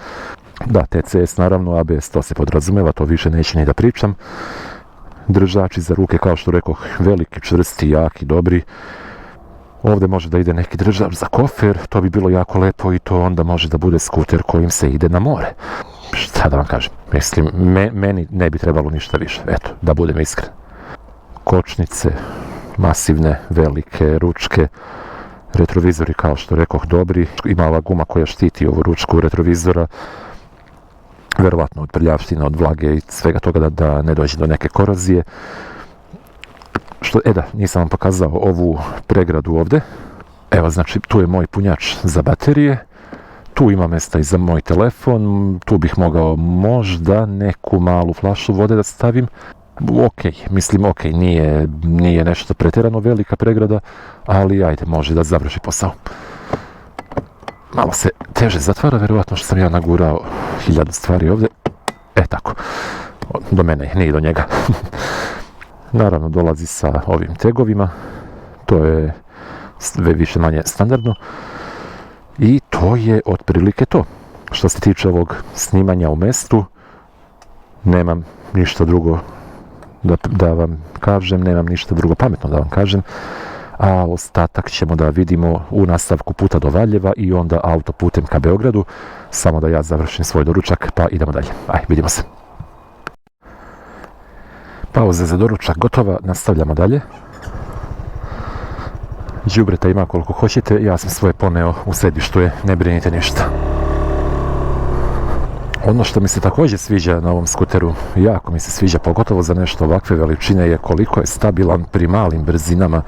Da, TCS naravno, ABS to se podrazumeva, to više neće ni da pričam. Držači za ruke, kao što rekoh, veliki, čvrsti, jaki, dobri. Ovdje može da ide neki držač za kofer, to bi bilo jako lepo i to onda može da bude skuter kojim se ide na more. Šta da vam kažem, mislim, meni ne bi trebalo ništa više, eto, da budem iskren. Kočnice, masivne, velike, ručke, retrovizori, kao što rekoh, dobri. Ima ova guma koja štiti ovu ručku retrovizora, verovatno od prljavština, od vlage i svega toga da ne dođe do neke korozije. Nisam vam pokazao ovu pregradu ovdje. Evo, znači, tu je moj punjač za baterije. Tu ima mjesta i za moj telefon. Tu bih mogao možda neku malu flašu vode da stavim. Ok, nije nešto pretjerano velika pregrada, ali ajde, može da završi posao. Malo se teže zatvara, verovatno što sam ja nagurao 1000 stvari ovdje. Tako, do mene, nije do njega. Naravno, dolazi sa ovim tegovima, to je sve više manje standardno. I to je otprilike to. Što se tiče ovog snimanja u mestu, nemam ništa drugo da vam kažem, nemam ništa drugo pametno da vam kažem, a ostatak ćemo da vidimo u nastavku puta do Valjeva i onda autoputem ka Beogradu, samo da ja završim svoj doručak, pa idemo dalje. Vidimo se. Pauza za doručak gotova, nastavljamo dalje. Đubreta ima koliko hoćete, ja sam svoje poneo u sedištu je, ne brinite ništa. Ono što mi se također sviđa na ovom skuteru, jako mi se sviđa, pogotovo za nešto ovakve veličine, je koliko je stabilan pri malim brzinama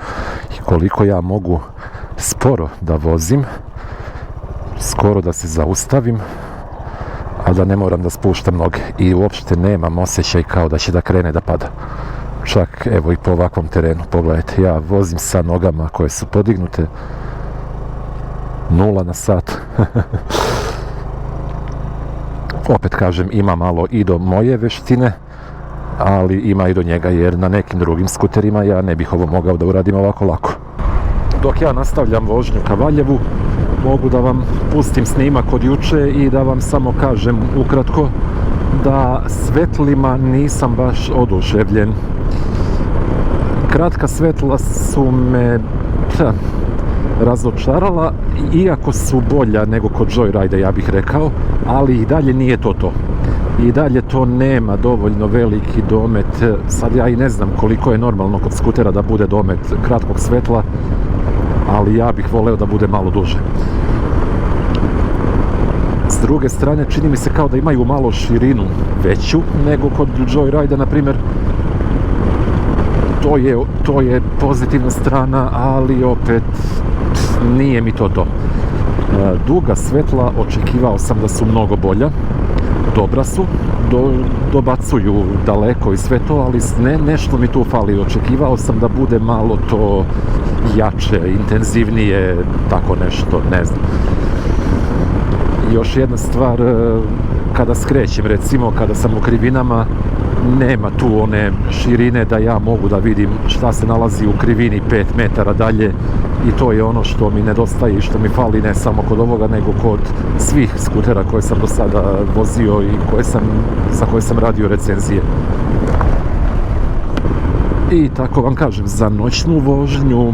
i koliko ja mogu sporo da vozim, skoro da se zaustavim, a da ne moram da spuštam noge i uopšte nemam osjećaj kao da će da krene da pada. Čak evo i po ovakvom terenu, pogledajte, ja vozim sa nogama koje su podignute 0 na sat. Opet kažem, ima malo i do moje veštine, ali ima i do njega, jer na nekim drugim skuterima ja ne bih ovo mogao da uradim ovako lako. Dok ja nastavljam vožnju ka Valjevu, mogu da vam pustim snimak od juče i da vam samo kažem ukratko da svetlima nisam baš oduševljen. Kratka svetla su me razočarala, iako su bolja nego kod Joyride, ja bih rekao, ali i dalje nije to. I dalje to nema dovoljno veliki domet. Sad ja i ne znam koliko je normalno kod skutera da bude domet kratkog svetla, ali ja bih voleo da bude malo duže. S druge strane, čini mi se kao da imaju malo širinu veću nego kod Joyride, na primjer. To je pozitivna strana, ali opet nije mi to. Duga svetla očekivao sam da su mnogo bolja, dobra su, dobacuju daleko i sve to, ali nešto mi tu fali. Očekivao sam da bude malo to jače, intenzivnije, tako nešto, ne znam. Još jedna stvar, kada skrećem, recimo kada sam u krivinama, nema tu one širine da ja mogu da vidim šta se nalazi u krivini 5 metara dalje, i to je ono što mi nedostaje i što mi fali, ne samo kod ovoga nego kod svih skutera koje sam do sada vozio i za koje sam radio recenzije. I tako vam kažem, za noćnu vožnju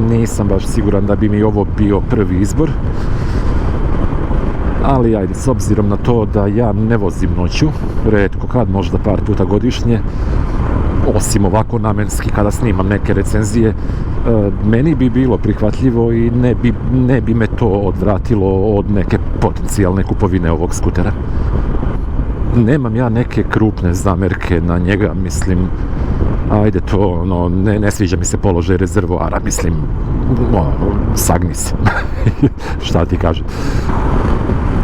nisam baš siguran da bi mi ovo bio prvi izbor. Ali ajde, s obzirom na to da ja ne vozim noću, retko kad, možda par puta godišnje, osim ovako namenski kada snimam neke recenzije, meni bi bilo prihvatljivo i ne bi me to odvratilo od neke potencijalne kupovine ovog skutera. Nemam ja neke krupne zamerke na njega, mislim, ajde to, ne sviđa mi se položaj rezervoara, mislim, sagni se, šta ti kažem.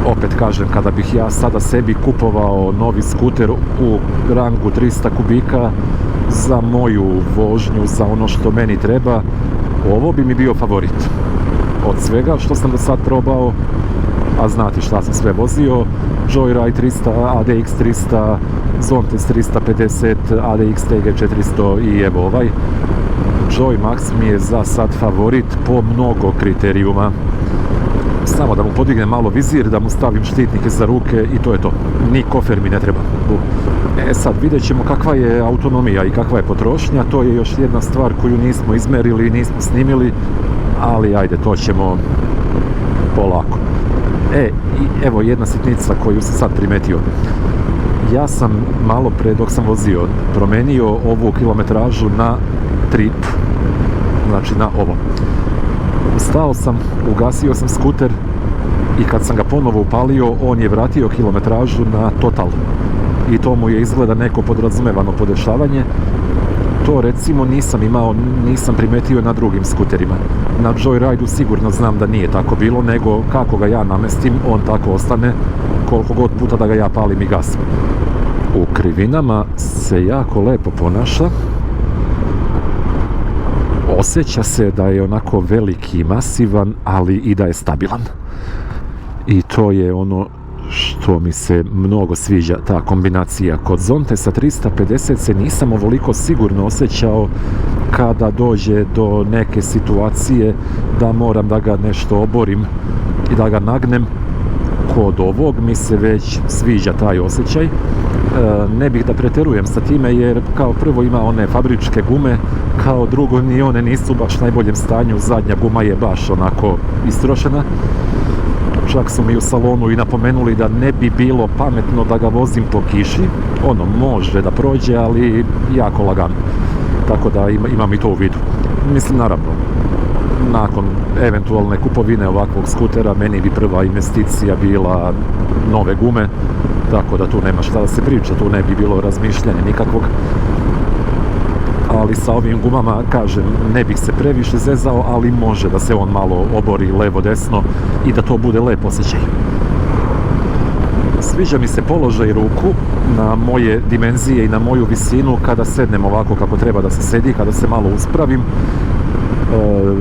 Opet kažem, kada bih ja sada sebi kupovao novi skuter u rangu 300 kubika za moju vožnju, za ono što meni treba, ovo bi mi bio favorit. Od svega što sam do sad probao, a znate šta sam sve vozio, Joyride 300, ADX 300, Zontes 350, ADX TG 400 i evo ovaj. Joy Max mi je za sad favorit po mnogo kriterijuma. Samo da mu podignem malo vizir, da mu stavim štitnike za ruke i to je to. Ni kofer mi ne treba. Sad vidjet ćemo kakva je autonomija i kakva je potrošnja. To je još jedna stvar koju nismo izmerili, nismo snimili, ali ajde, to ćemo polako. I evo jedna sitnica koju sam sad primetio. Ja sam malo pre dok sam vozio promenio ovu kilometražu na trip, znači na ovo. Stao sam, ugasio sam skuter i kad sam ga ponovo upalio, on je vratio kilometražu na total. I to mu je izgleda neko podrazumevano podešavanje. To recimo nisam primetio na drugim skuterima. Na Joyride-u sigurno znam da nije tako bilo, nego kako ga ja namestim, on tako ostane, koliko god puta da ga ja palim i gasim. U krivinama se jako lepo ponaša. Osjeća se da je onako veliki i masivan, ali i da je stabilan. I to je ono što mi se mnogo sviđa, ta kombinacija. Kod Zontesa 350 se nisam ovoliko sigurno osjećao kada dođe do neke situacije da moram da ga nešto oborim i da ga nagnem. Kod ovog mi se već sviđa taj osjećaj. Ne bih da preterujem sa time jer kao prvo ima one fabričke gume, kao drugo ni one nisu baš u najboljem stanju, zadnja guma je baš onako istrošena. Čak su mi u salonu i napomenuli da ne bi bilo pametno da ga vozim po kiši. Ono može da prođe, ali jako lagano. Tako da imam i to u vidu. Mislim, naravno, nakon eventualne kupovine ovakvog skutera, meni bi prva investicija bila nove gume, tako da tu nema šta da se priča, tu ne bi bilo razmišljanja nikakvog. Ali sa ovim gumama, kažem, ne bih se previše zezao, ali može da se on malo obori levo-desno i da to bude lep osjećaj. Sviđa mi se položaj ruku na moje dimenzije i na moju visinu kada sednem ovako kako treba da se sedi, kada se malo uspravim.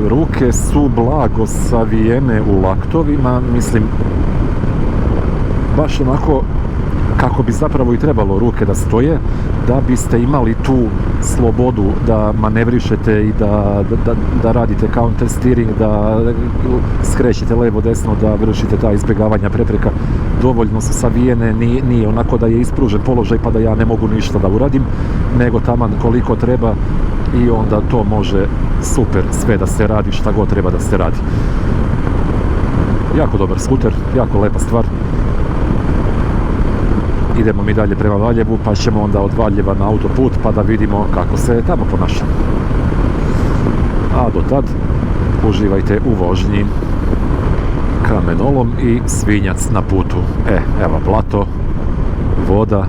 Ruke su blago savijene u laktovima, mislim, baš onako kako bi zapravo i trebalo ruke da stoje, da biste imali tu slobodu da manevrišete i da radite counter steering, da skrećete levo desno, da vršite ta izbjegavanja prepreka. Dovoljno su savijene, nije onako da je ispružen položaj pa da ja ne mogu ništa da uradim, nego taman koliko treba i onda to može super sve da se radi, šta god treba da se radi. Jako dobar skuter, jako lepa stvar. Idemo mi dalje prema Valjevu, pa ćemo onda od Valjeva na autoput, pa da vidimo kako se tamo ponaša. A do tad, uživajte u vožnji kamenolom i svinjac na putu. Evo blato, voda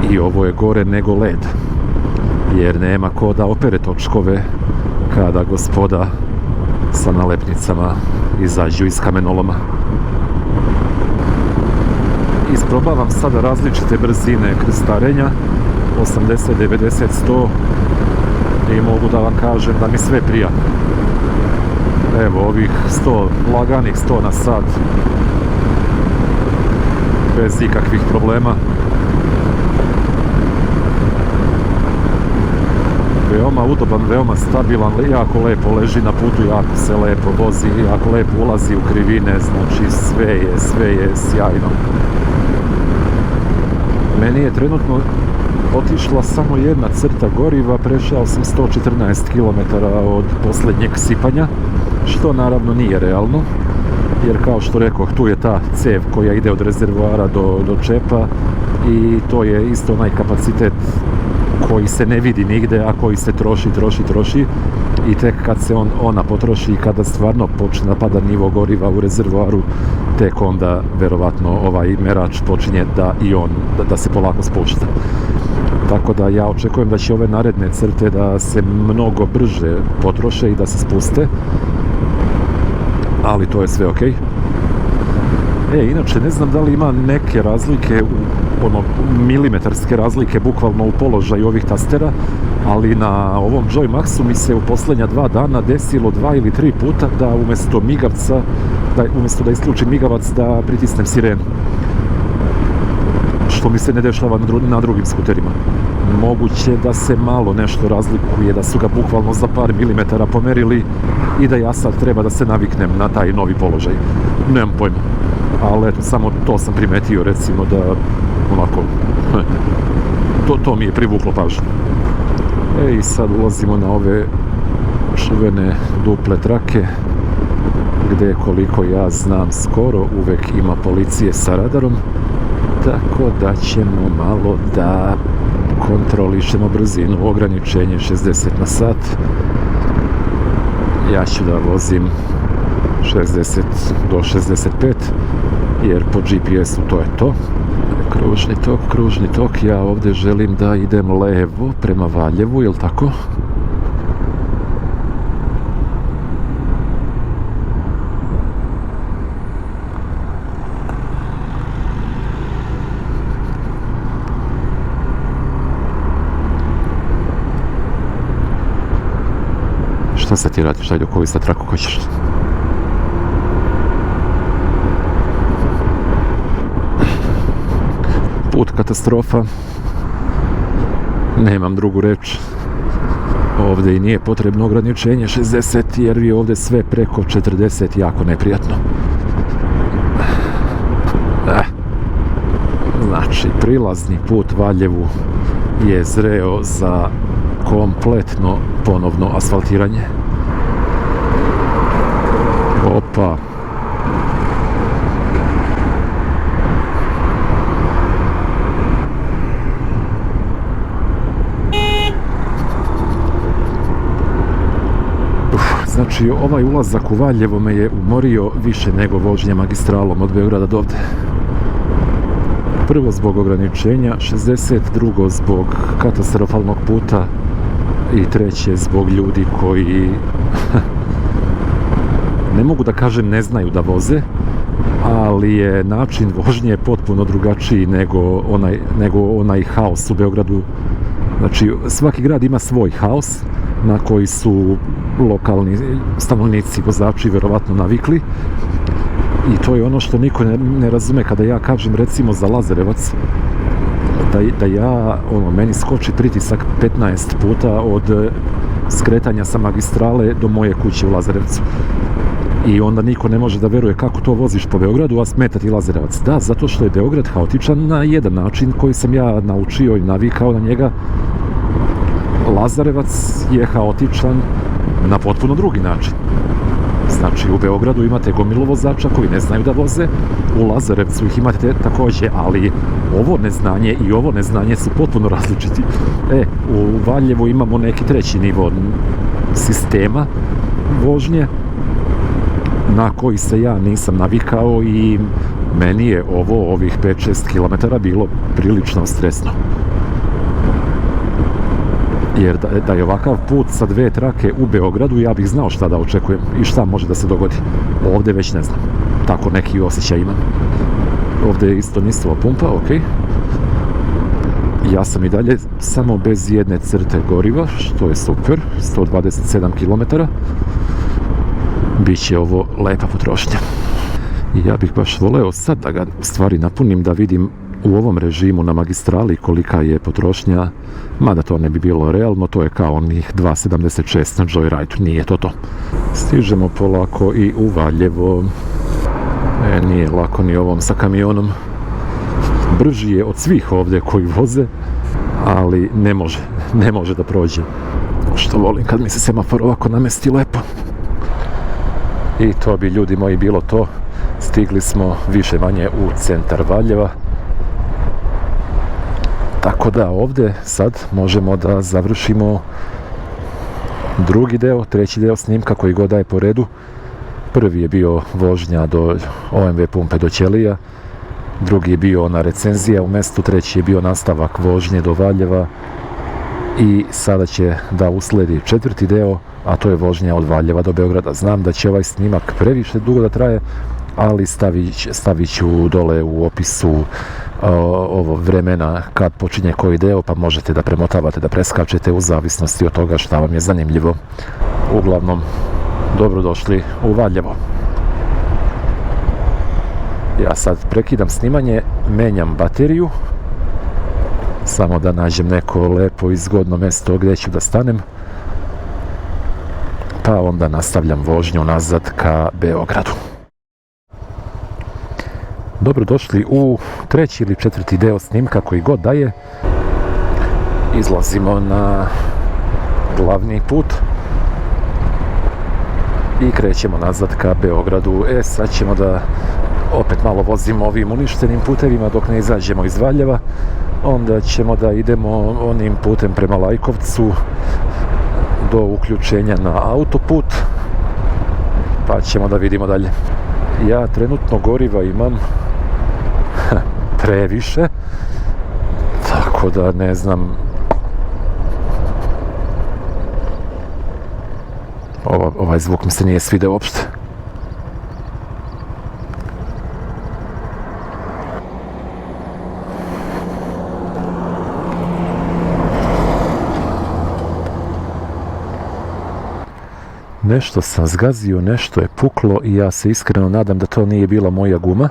i ovo je gore nego led, jer nema ko da opere točkove kada gospoda sa nalepnicama izađu iz kamenoloma. Isprobavam sada različite brzine krstarenja, 80, 90, 100 i mogu da vam kažem da mi sve prija. Evo ovih 100, laganih 100 na sat, bez ikakvih problema. Veoma udoban, veoma stabilan, jako lepo leži na putu, jako se lepo vozi, jako lepo ulazi u krivine, znači sve je sjajno. Meni je trenutno otišla samo jedna crta goriva, prešao sam 114 km od posljednjeg sipanja, što naravno nije realno, jer kao što rekoh, tu je ta cev koja ide od rezervoara do čepa i to je isto onaj kapacitet koji se ne vidi nigde, a koji se troši i tek kad se ona potroši i kada stvarno počne da pada nivo goriva u rezervoaru, tek onda verovatno ovaj merač počinje da se polako spušta. Tako da ja očekujem da će ove naredne crte da se mnogo brže potroše i da se spuste, ali to je sve ok. Inače, ne znam da li ima neke razlike, milimetarske razlike bukvalno u položaju ovih tastera. ali na ovom Joy Maxu mi se u posljednja 2 dana desilo 2 ili 3 puta da umjesto migavca, umjesto da isključim migavac, da pritisnem sirenu. Što mi se ne dešava na drugim skuterima. Moguće da se malo nešto razlikuje, da su ga bukvalno za par milimetara pomerili i da ja sad treba da se naviknem na taj novi položaj. Nemam pojma. Ali eto, samo to sam primetio, recimo, da onako, to mi je privuklo pažnju. I sad ulazimo na ove čuvene duple trake, gdje, koliko ja znam, skoro uvek ima policije sa radarom, tako da ćemo malo da kontrolišemo brzinu, ograničenje 60 na sat. Ja ću da vozim 60 do 65, jer po GPS-u to je to. Kružni tok, ja ovdje želim da idem levo prema Valjevu, jel tako? Šta sad ti radiš? Ajde, koju sad traku hoćeš? Put katastrofa. Nemam drugu reč. Ovdje i nije potrebno ograničenje 60, jer je ovdje sve preko 40 jako neprijatno. Znači, prilazni put Valjevu je zreo za kompletno ponovno asfaltiranje. Opa. Znači, ovaj ulazak u Valjevo me je umorio više nego vožnja magistralom od Beograda do ovde. Prvo zbog ograničenja 60, drugo zbog katastrofalnog puta i treće zbog ljudi koji ne mogu da kažem ne znaju da voze, ali je način vožnje potpuno drugačiji nego onaj haos u Beogradu. Znači, svaki grad ima svoj haos na koji su lokalni stanovnici, vozači verovatno navikli, i to je ono što niko ne razume kada ja kažem, recimo, za Lazarevac, da ja, meni skoči pritisak 15 puta od skretanja sa magistrale do moje kuće u Lazarevcu. I onda niko ne može da veruje kako to voziš po Beogradu, a smeta ti Lazarevac. Da, zato što je Beograd haotičan na jedan način koji sam ja naučio i navikao na njega. Lazarevac je haotičan na potpuno drugi način. Znači, u Beogradu imate gomilu vozača koji ne znaju da voze, u Lazarevcu ih imate također, ali ovo neznanje i ovo neznanje su potpuno različiti. U Valjevu imamo neki treći nivo sistema vožnje na koji se ja nisam navikao i meni je ovih 5-6 km bilo prilično stresno. Jer da je ovakav put sa 2 trake u Beogradu, ja bih znao šta da očekujem i šta može da se dogodi. Ovdje već ne znam. Tako neki osjećaj imam. Ovdje je isto nistova pumpa, ok. Ja sam i dalje samo bez jedne crte goriva, što je super. 127 km. Biće ovo lepa potrošnja. I ja bih baš voleo sad da ga u stvari napunim, da vidim u ovom režimu na magistrali kolika je potrošnja, mada to ne bi bilo realno, to je kao onih 2,76 na Joyride, nije to. Stižemo polako i u Valjevo. Nije lako ni ovom sa kamionom. Brži je od svih ovdje koji voze, ali ne može da prođe. Što volim kad mi se semafor ovako namesti lepo. I to bi, ljudi moji, bilo to. Stigli smo više manje u centar Valjeva. Tako da ovdje sad možemo da završimo drugi deo, treći deo snimka koji god daje po redu. Prvi je bio vožnja do OMV pumpe do Ćelija, drugi je bio ona recenzija u mestu, treći je bio nastavak vožnje do Valjeva i sada će da usledi četvrti deo, a to je vožnja od Valjeva do Beograda. Znam da će ovaj snimak previše dugo da traje, ali stavit ću dole u opisu ovo vremena kad počinje koji deo, pa možete da premotavate, da preskačete u zavisnosti od toga šta vam je zanimljivo. Uglavnom, dobrodošli u Valjevo. Ja sad prekidam snimanje, menjam bateriju, samo da nađem neko lepo i zgodno mjesto gdje ću da stanem, pa onda nastavljam vožnju nazad ka Beogradu. Dobrodošli u treći ili četvrti deo snimka, koji god da je. Izlazimo na glavni put i krećemo nazad ka Beogradu. Sad ćemo da opet malo vozimo ovim uništenim putevima dok ne izađemo iz Valjeva. Onda ćemo da idemo onim putem prema Lajkovcu do uključenja na autoput, pa ćemo da vidimo dalje. Ja trenutno goriva imam previše, tako da ne znam, ovaj zvuk mi se nije svidio uopšte. Nešto sam zgazio, nešto je puklo i ja se iskreno nadam da to nije bila moja guma.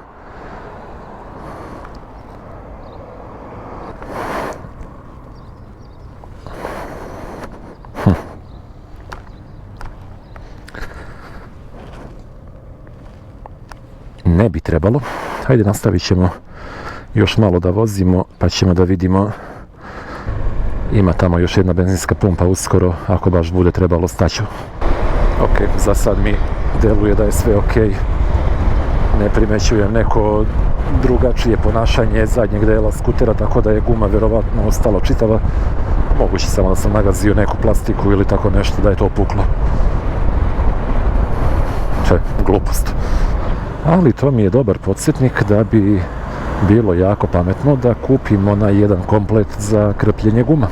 Ne bi trebalo. Hajde, nastavit ćemo još malo da vozimo, pa ćemo da vidimo. Ima tamo još jedna benzinska pumpa uskoro, ako baš bude trebalo staću. Ok, za sad mi deluje da je sve ok. Ne primećujem neko drugačije ponašanje zadnjeg dela skutera, tako da je guma vjerovatno ostala čitava. Moguće samo da sam nagazio neku plastiku ili tako nešto, da je to puklo. Glupost. Ali to mi je dobar podsjetnik da bi bilo jako pametno da kupimo na jedan komplet za krpljenje guma.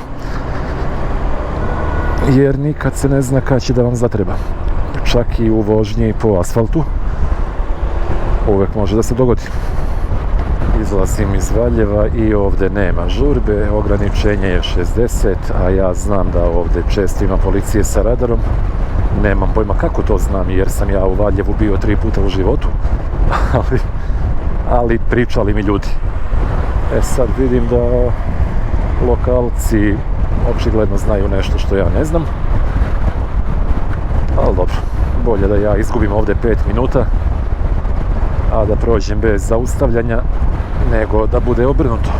Jer nikad se ne zna kad će da vam zatreba. Čak i u vožnji po asfaltu uvek može da se dogodi. Izlazim iz Valjeva i ovdje nema žurbe, ograničenje je 60, a ja znam da ovdje često ima policije sa radarom. Nemam pojma kako to znam, jer sam ja u Valjevu bio 3 puta u životu, ali pričali mi ljudi. Sad vidim da lokalci očigledno znaju nešto što ja ne znam, ali dobro, bolje da ja izgubim ovdje 5 minuta, a da prođem bez zaustavljanja, nego da bude obrnuto.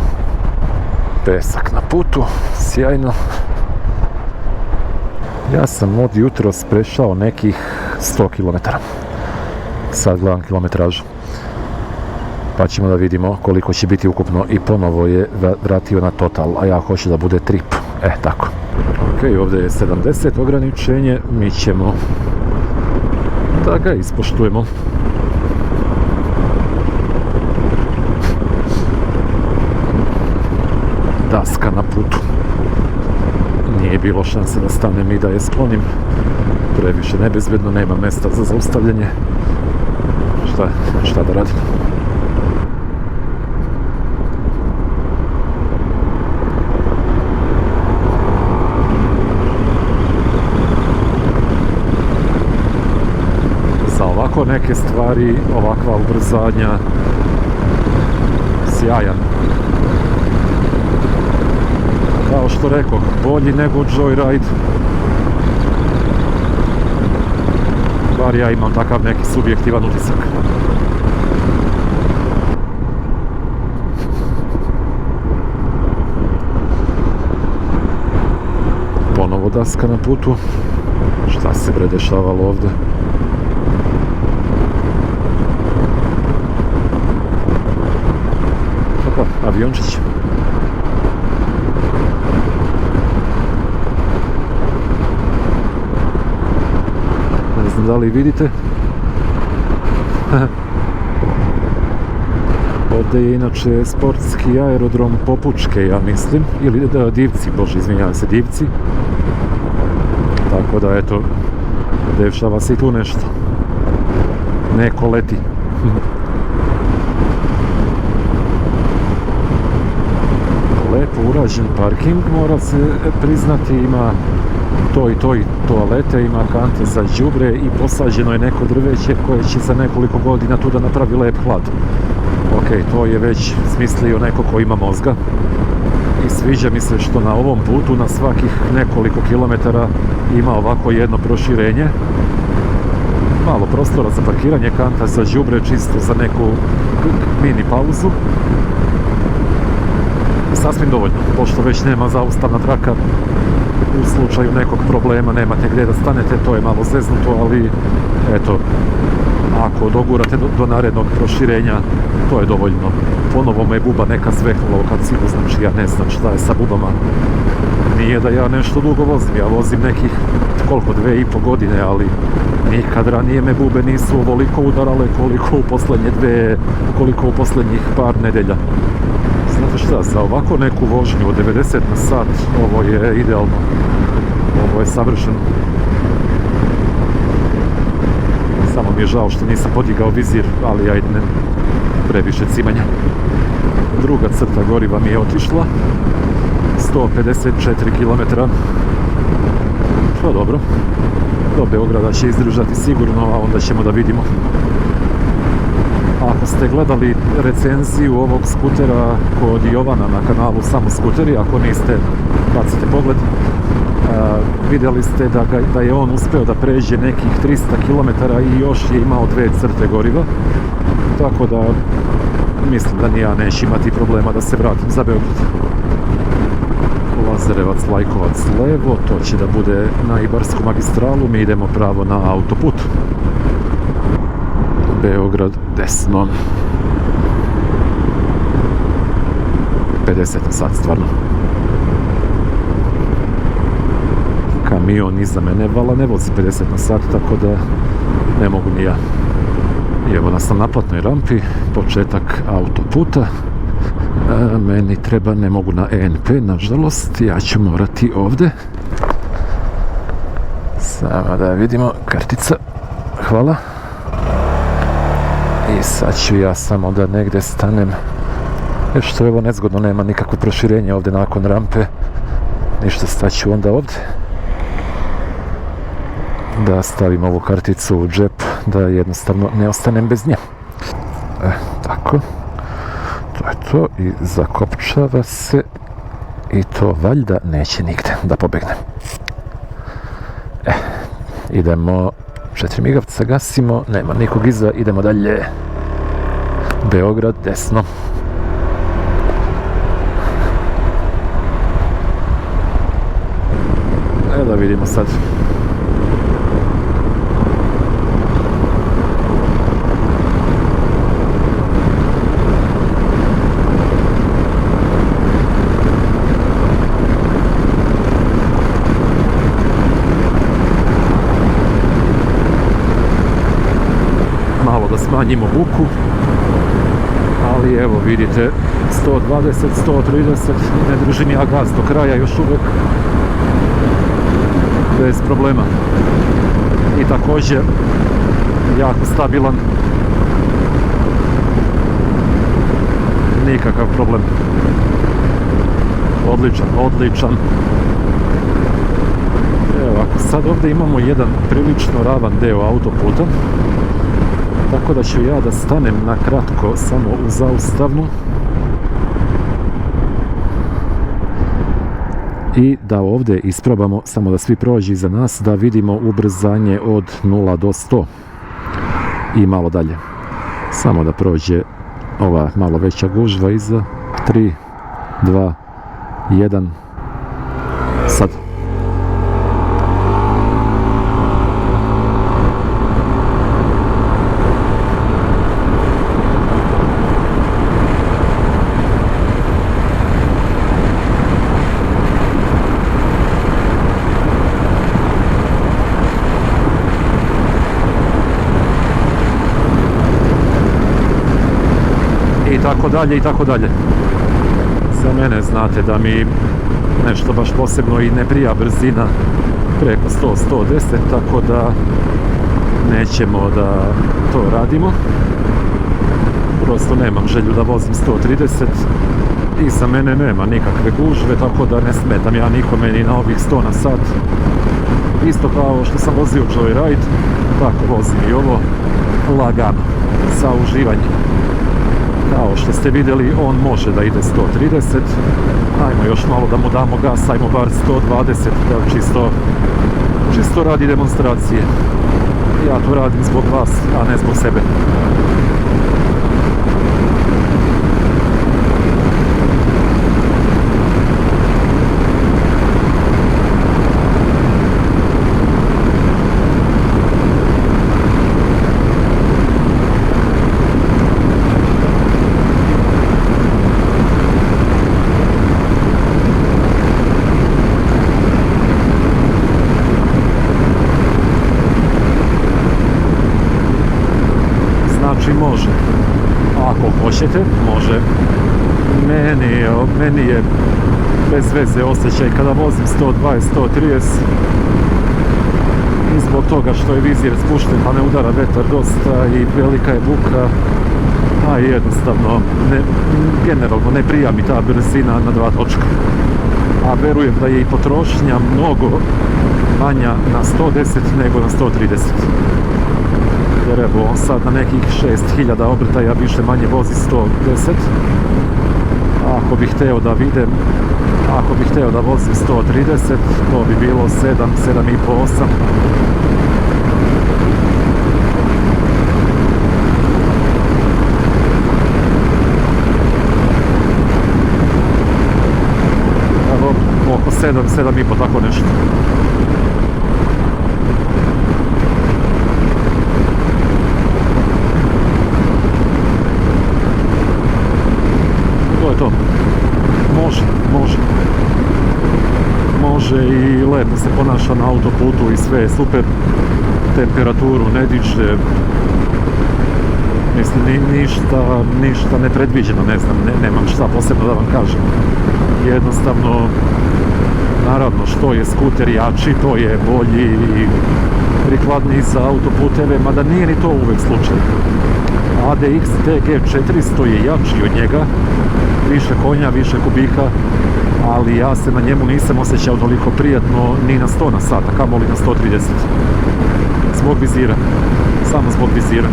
Pesak na putu, sjajno. Ja sam od jutros prešao nekih 100 km. Sad gledam kilometražu. Pa ćemo da vidimo koliko će biti ukupno i ponovo je vratio na total, a ja hoću da bude trip. Tako. Ok, ovdje je 70 ograničenje, mi ćemo da ga ispoštujemo. Daska na putu. Nije bilo šanse da stanem i da je sklonim. Previše nebezbedno, nema mjesta za zaustavljanje. Šta da radim? Za ovako neke stvari, ovakva ubrzanja, sjajan. Kao što rekao, bolji nego Joyride. Bar ja imam takav neki subjektivan utisak. Ponovo daska na putu. Šta se bre dešavalo ovdje? Opa, aviončić. Ne znam da li vidite. Ovdje je inače sportski aerodrom Popučke, ja mislim, ili Divci, bože, izvinjavam se, Divci. Tako da, eto, dešava se i tu nešto. Neko leti. lepo urađen parking, mora se priznati, ima to i toalete, ima kante za đubre i posađeno je neko drveće koje će za nekoliko godina tu da napravi lep hlad. Ok, to je već smislio neko ko ima mozga i sviđa mi se što na ovom putu na svakih nekoliko kilometara ima ovako jedno proširenje. Malo prostora za parkiranje, kanta za đubre čisto za neku mini pauzu. Sasvim dovoljno, pošto već nema zaustavna traka, u slučaju nekog problema nemate gdje da stanete, to je malo zeznuto, ali eto, ako dogurate do narednog proširenja, to je dovoljno. Ponovo me buba neka zvehnula lokaciju, znači ja ne znam šta je sa bubama. Nije da ja nešto dugo vozim, ja vozim nekih, koliko, 2,5 godine, ali nikad ranije me bube nisu ovoliko udarale koliko u posljednjih par nedelja. Znate šta, za ovako neku vožnju od 90 na sat, ovo je idealno. Ovo je savršeno. Samo mi je žao što nisam podigao vizir, ali ajde, ne, previše cimanja. Druga crta goriva mi je otišla. 154 km. To dobro. Do Beograda će izdržati sigurno, a onda ćemo da vidimo. Ako ste gledali recenziju ovog skutera kod Jovana na kanalu Samo skuteri, ako niste, bacite pogled, vidjeli ste da je on uspeo da pređe nekih 300 km i još je imao 2 crte goriva, tako da mislim da ni ja neću imati problema da se vratim za Beograd. Lazarevac, Lajkovac levo, to će da bude na Ibarsku magistralu, mi idemo pravo na autoput. Beograd desno. 50 na sat, stvarno. Kamion iza mene vala ne vozi 50 na sat, tako da ne mogu ni ja. I evo nas na naplatnoj rampi, početak autoputa. Meni treba, ne mogu na ENP, nažalost, ja ću morati ovdje. Samo da vidimo, kartica, hvala. I sad ću ja samo da negdje stanem. Što je ovo nezgodno, nema nikakvo proširenje ovdje nakon rampe. Ništa, staću onda ovdje. Da stavim ovu karticu u džep, da jednostavno ne ostanem bez nje. Tako. To je to i zakopčava se. I to valjda neće nigde da pobegne. Idemo, 4 migavca gasimo, nema nikog iza, idemo dalje. Beograd desno. Da vidimo sad. Malo da smanjimo buku, ali evo vidite 120, 130, ne držim ja gas do kraja još uvijek bez problema i također jako stabilan, nikakav problem, odličan. Evo, ako sad ovdje imamo jedan prilično ravan deo autoputa, tako da ću ja da stanem na kratko samo u zaustavnu i da ovdje isprobamo, samo da svi prođu iza nas, da vidimo ubrzanje od 0 do 100 i malo dalje. Samo da prođe ova malo veća gužva iza. 3, 2, 1, sad. I tako dalje. Za mene znate da mi nešto baš posebno i ne prija brzina preko 100-110, tako da nećemo da to radimo. Prosto nemam želju da vozim 130, Iza mene nema nikakve gužve, tako da ne smetam ja nikome ni na ovih 100 na sat. Isto kao što sam vozio Joyride, tako vozim i ovo lagano, za uživanje. Kao što ste vidjeli, on može da ide 130, ajmo još malo da mu damo gas, ajmo bar 120, da čisto radi demonstracije. Ja to radim zbog vas, a ne zbog sebe. Znači može, ako hoćete, može. Meni je bez veze osjećaj kada vozim 120, 130 i zbog toga što je vizir spušten pa ne udara vetar dosta i velika je buka, a jednostavno generalno ne prija mi ta brzina na 2 točka. A verujem da je i potrošnja mnogo manja na 110 nego na 130. Jer evo, on sad na nekih 6000 obrtaja više manje vozi 110. Ako bih hteo da vozim 130, to bi bilo 7, 7,5, 8. Evo, oko 7, 7,5, tako nešto. To. Može i lepo se ponaša na autoputu i sve je super, temperaturu ne diže, mislim ništa nepredviđeno, ne znam, nemam šta posebno da vam kažem. Jednostavno, naravno što je skuter jači, to je bolji i prikladniji za autoputeve, mada nije ni to uvek slučaj. ADX TG400 je jači od njega, više konja, više kubika, ali ja se na njemu nisam osjećao toliko prijatno ni na 100 na sat, a kamoli na 130. Zbog vizira, samo zbog vizira.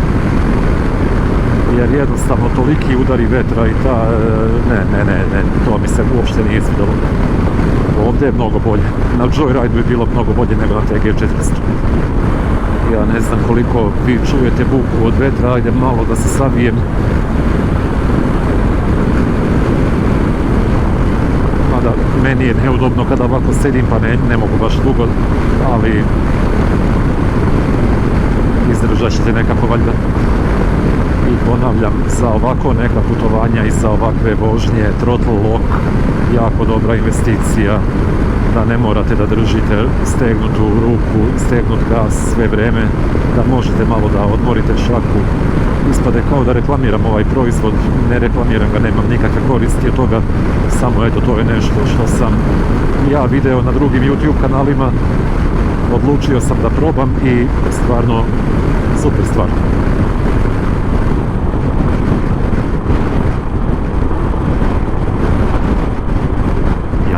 Jer jednostavno toliki udari vetra i ne, to mi se uopšte nije svidjelo. Ovdje je mnogo bolje, na Joyride bi bilo mnogo bolje nego na TG400. Ja ne znam koliko vi čujete buku od vetra, ajde malo da se savijem. Mada meni je neudobno kada ovako sedim pa ne mogu baš dugo, ali izdržat ćete nekako valjda. I ponavljam, za ovako neka putovanja i za ovakve vožnje throttle lock jako dobra investicija, da ne morate da držite stegnutu ruku, stegnut gas sve vreme, da možete malo da odmorite šaku. Ispade kao da reklamiram ovaj proizvod, ne reklamiram ga, nemam nikakve koristi od toga, samo eto to je nešto što sam ja video na drugim YouTube kanalima, odlučio sam da probam i stvarno super stvar.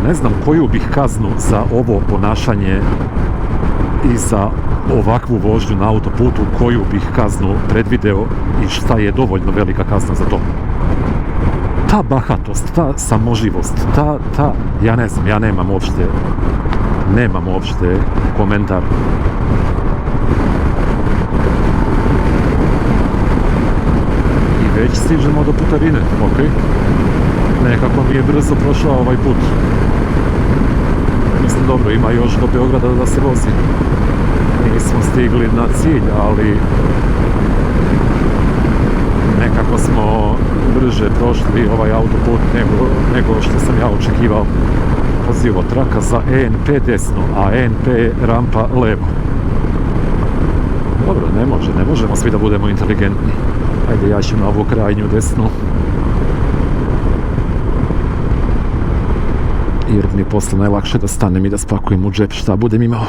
Ne znam koju bih kaznu za ovo ponašanje i za ovakvu vožnju na autoputu, koju bih kaznu predvideo i šta je dovoljno velika kazna za to. Ta bahatost, ta samoživost, ja ne znam, ja nemam uopšte komentar. I već stižemo do putarine, ok. Nekako mi je brzo prošao ovaj put. Mislim, dobro, ima još do Beograda da se vozi. Nismo stigli na cilj, ali nekako smo brže prošli ovaj autoput nego što sam ja očekivao. Pozivo traka za ENP desno, a ENP rampa levo. Dobro, ne možemo svi da budemo inteligentni. Ajde, ja ću na ovu krajnju desnu. Jer mi je posle najlakše da stanem i da spakujem u džep šta budem imao.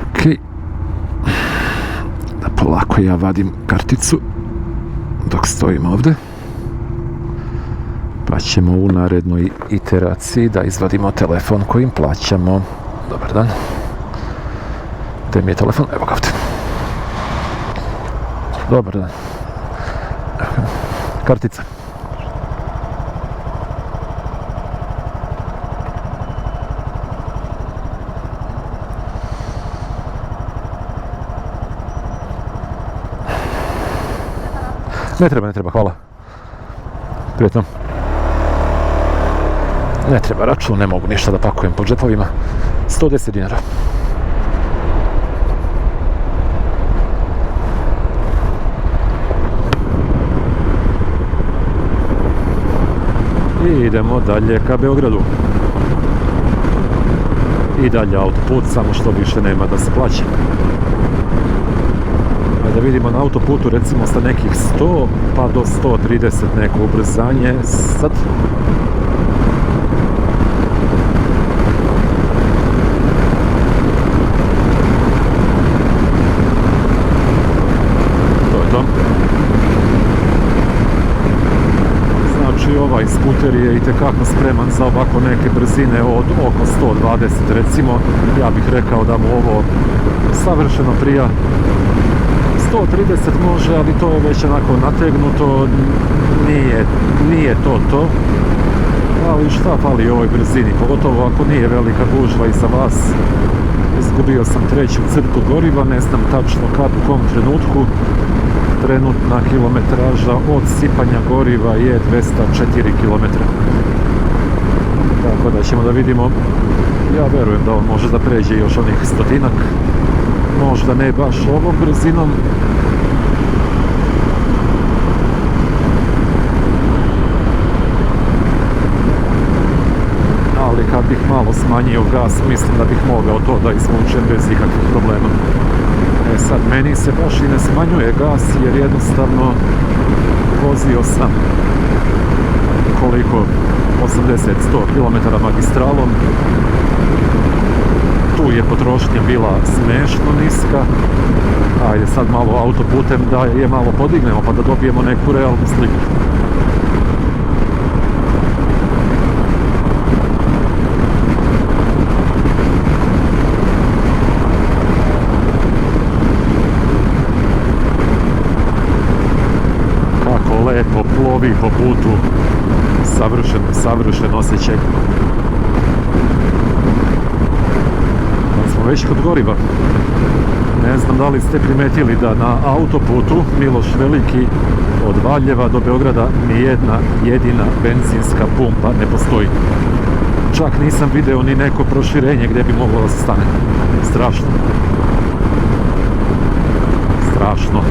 Ok. Da polako ja vadim karticu dok stojim ovde. Pa ćemo u narednoj iteraciji da izvadimo telefon kojim plaćamo. Dobar dan. Gdje mi je telefon? Evo ga ovdje. Dobar dan. Kartica. Ne treba, hvala. Prijetno. Ne treba račun, ne mogu ništa da pakujem po džepovima. 110 dinara. I idemo dalje ka Beogradu. I dalje autoput, samo što više nema da se plaća. Da vidimo na autoputu recimo sa nekih 100 pa do 130 neko ubrzanje sad. To je to. Znači ovaj skuter je itekako spreman za ovako neke brzine od oko 120 recimo. Ja bih rekao da mu ovo savršeno prija. 130 može, ali to je već onako nategnuto, nije to. Ali šta fali ovoj brzini, pogotovo ako nije velika gužva iza vas. Izgubio sam treću crtu goriva, ne znam tačno kad, u kom trenutku. Trenutna kilometraža od sipanja goriva je 204 km. Tako da ćemo da vidimo, ja verujem da on može da pređe još onih 100-ak. Možda ne baš ovom brzinom. Ali kad bih malo smanjio gas, mislim da bih mogao to da izvučem bez ikakvih problema. Sad, meni se baš i ne smanjuje gas, jer jednostavno vozio sam koliko, 80-100 km magistralom. Tu je potrošnja bila smešno niska. Ajde sad malo autoputem da je malo podignemo pa da dobijemo neku realnu sliku. Kako lepo plovi po putu. Savršen osjećaj. Već kod goriva. Ne znam da li ste primetili da na autoputu Miloš Veliki od Valjeva do Beograda nijedna jedina benzinska pumpa ne postoji. Čak nisam video ni neko proširenje gdje bi moglo da se stane. Strašno. Strašno.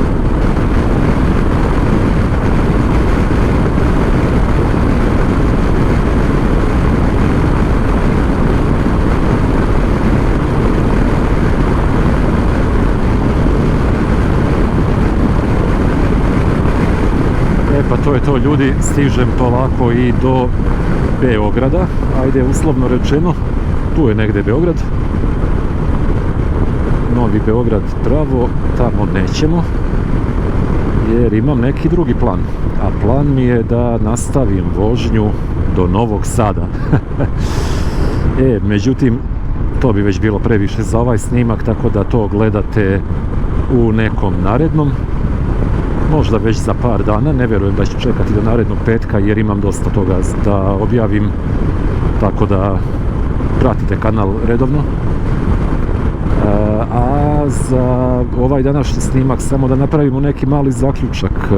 Pa to je to, ljudi, stižem polako i do Beograda, ajde uslovno rečeno, tu je negdje Beograd, Novi Beograd pravo, tamo nećemo, jer imam neki drugi plan, a plan mi je da nastavim vožnju do Novog Sada. Međutim, to bi već bilo previše za ovaj snimak, tako da to gledate u nekom narednom. Možda već za par dana, ne vjerujem da ću čekati do narednog petka jer imam dosta toga da objavim, tako da pratite kanal redovno. A za ovaj današnji snimak samo da napravimo neki mali zaključak.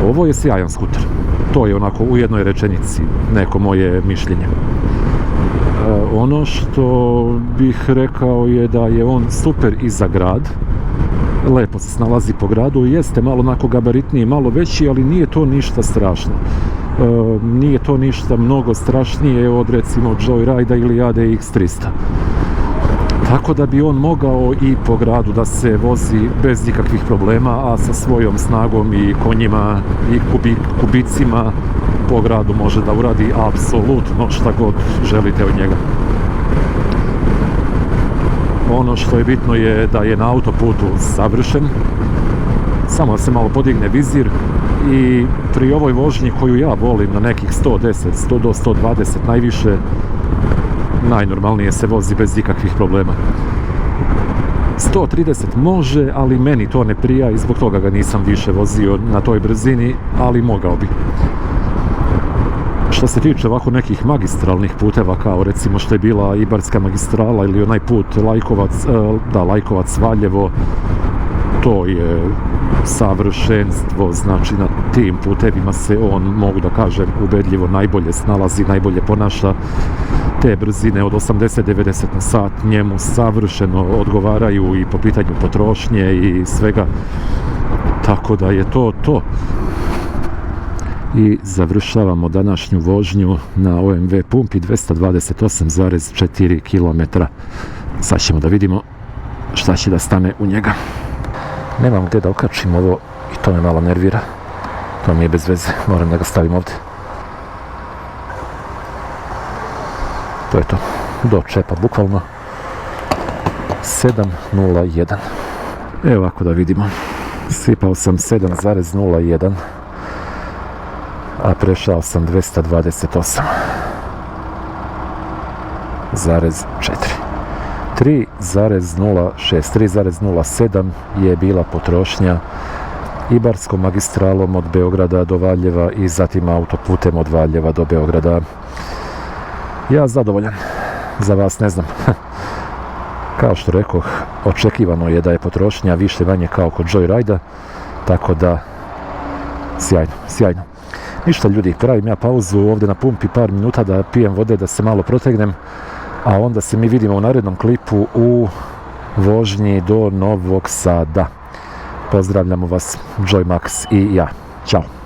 Ovo je sjajan skuter, to je onako u jednoj rečenici neko moje mišljenje. Ono što bih rekao je da je on super i za grad. Lepo se snalazi po gradu, jeste malo onako gabaritniji, malo veći, ali nije to ništa strašno. Nije to ništa mnogo strašnije od recimo Joyrida ili ADX 300. Tako da bi on mogao i po gradu da se vozi bez ikakvih problema, a sa svojom snagom i konjima i kubicima po gradu može da uradi apsolutno šta god želite od njega. Ono što je bitno je da je na autoputu savršen, samo da se malo podigne vizir i pri ovoj vožnji koju ja volim na nekih 110, 100 do 120 najviše, najnormalnije se vozi bez ikakvih problema. 130 može, ali meni to ne prija i zbog toga ga nisam više vozio na toj brzini, ali mogao bi. Što se tiče ovako nekih magistralnih puteva, kao recimo što je bila Ibarska magistrala ili onaj put Lajkovac-Valjevo, to je savršenstvo, znači na tim putevima se on, mogu da kažem, ubedljivo najbolje snalazi, najbolje ponaša. Te brzine od 80-90 na sat njemu savršeno odgovaraju i po pitanju potrošnje i svega, tako da je to. I završavamo današnju vožnju na OMV pumpi 228,4 km. Sad ćemo da vidimo šta će da stane u njega. Nemam gdje da okačim ovo i to me malo nervira. To mi je bez veze, moram da ga stavim ovdje. To je to, do čepa bukvalno. 7.01. Evo ovako da vidimo. Sipao sam 7.01, a prešao sam 228,4. 3.06, 3.07 je bila potrošnja Ibarskom magistralom od Beograda do Valjeva i zatim autoputem od Valjeva do Beograda. Ja zadovoljan, za vas ne znam. Kao što rekoh, očekivano je da je potrošnja više manje kao kod Joyride-a, tako da sjajno. Ništa ljudi, pravim ja pauzu ovdje na pumpi par minuta da pijem vode, da se malo protegnem, a onda se mi vidimo u narednom klipu u vožnji do Novog Sada. Pozdravljamo vas, Joy Max i ja. Ćao!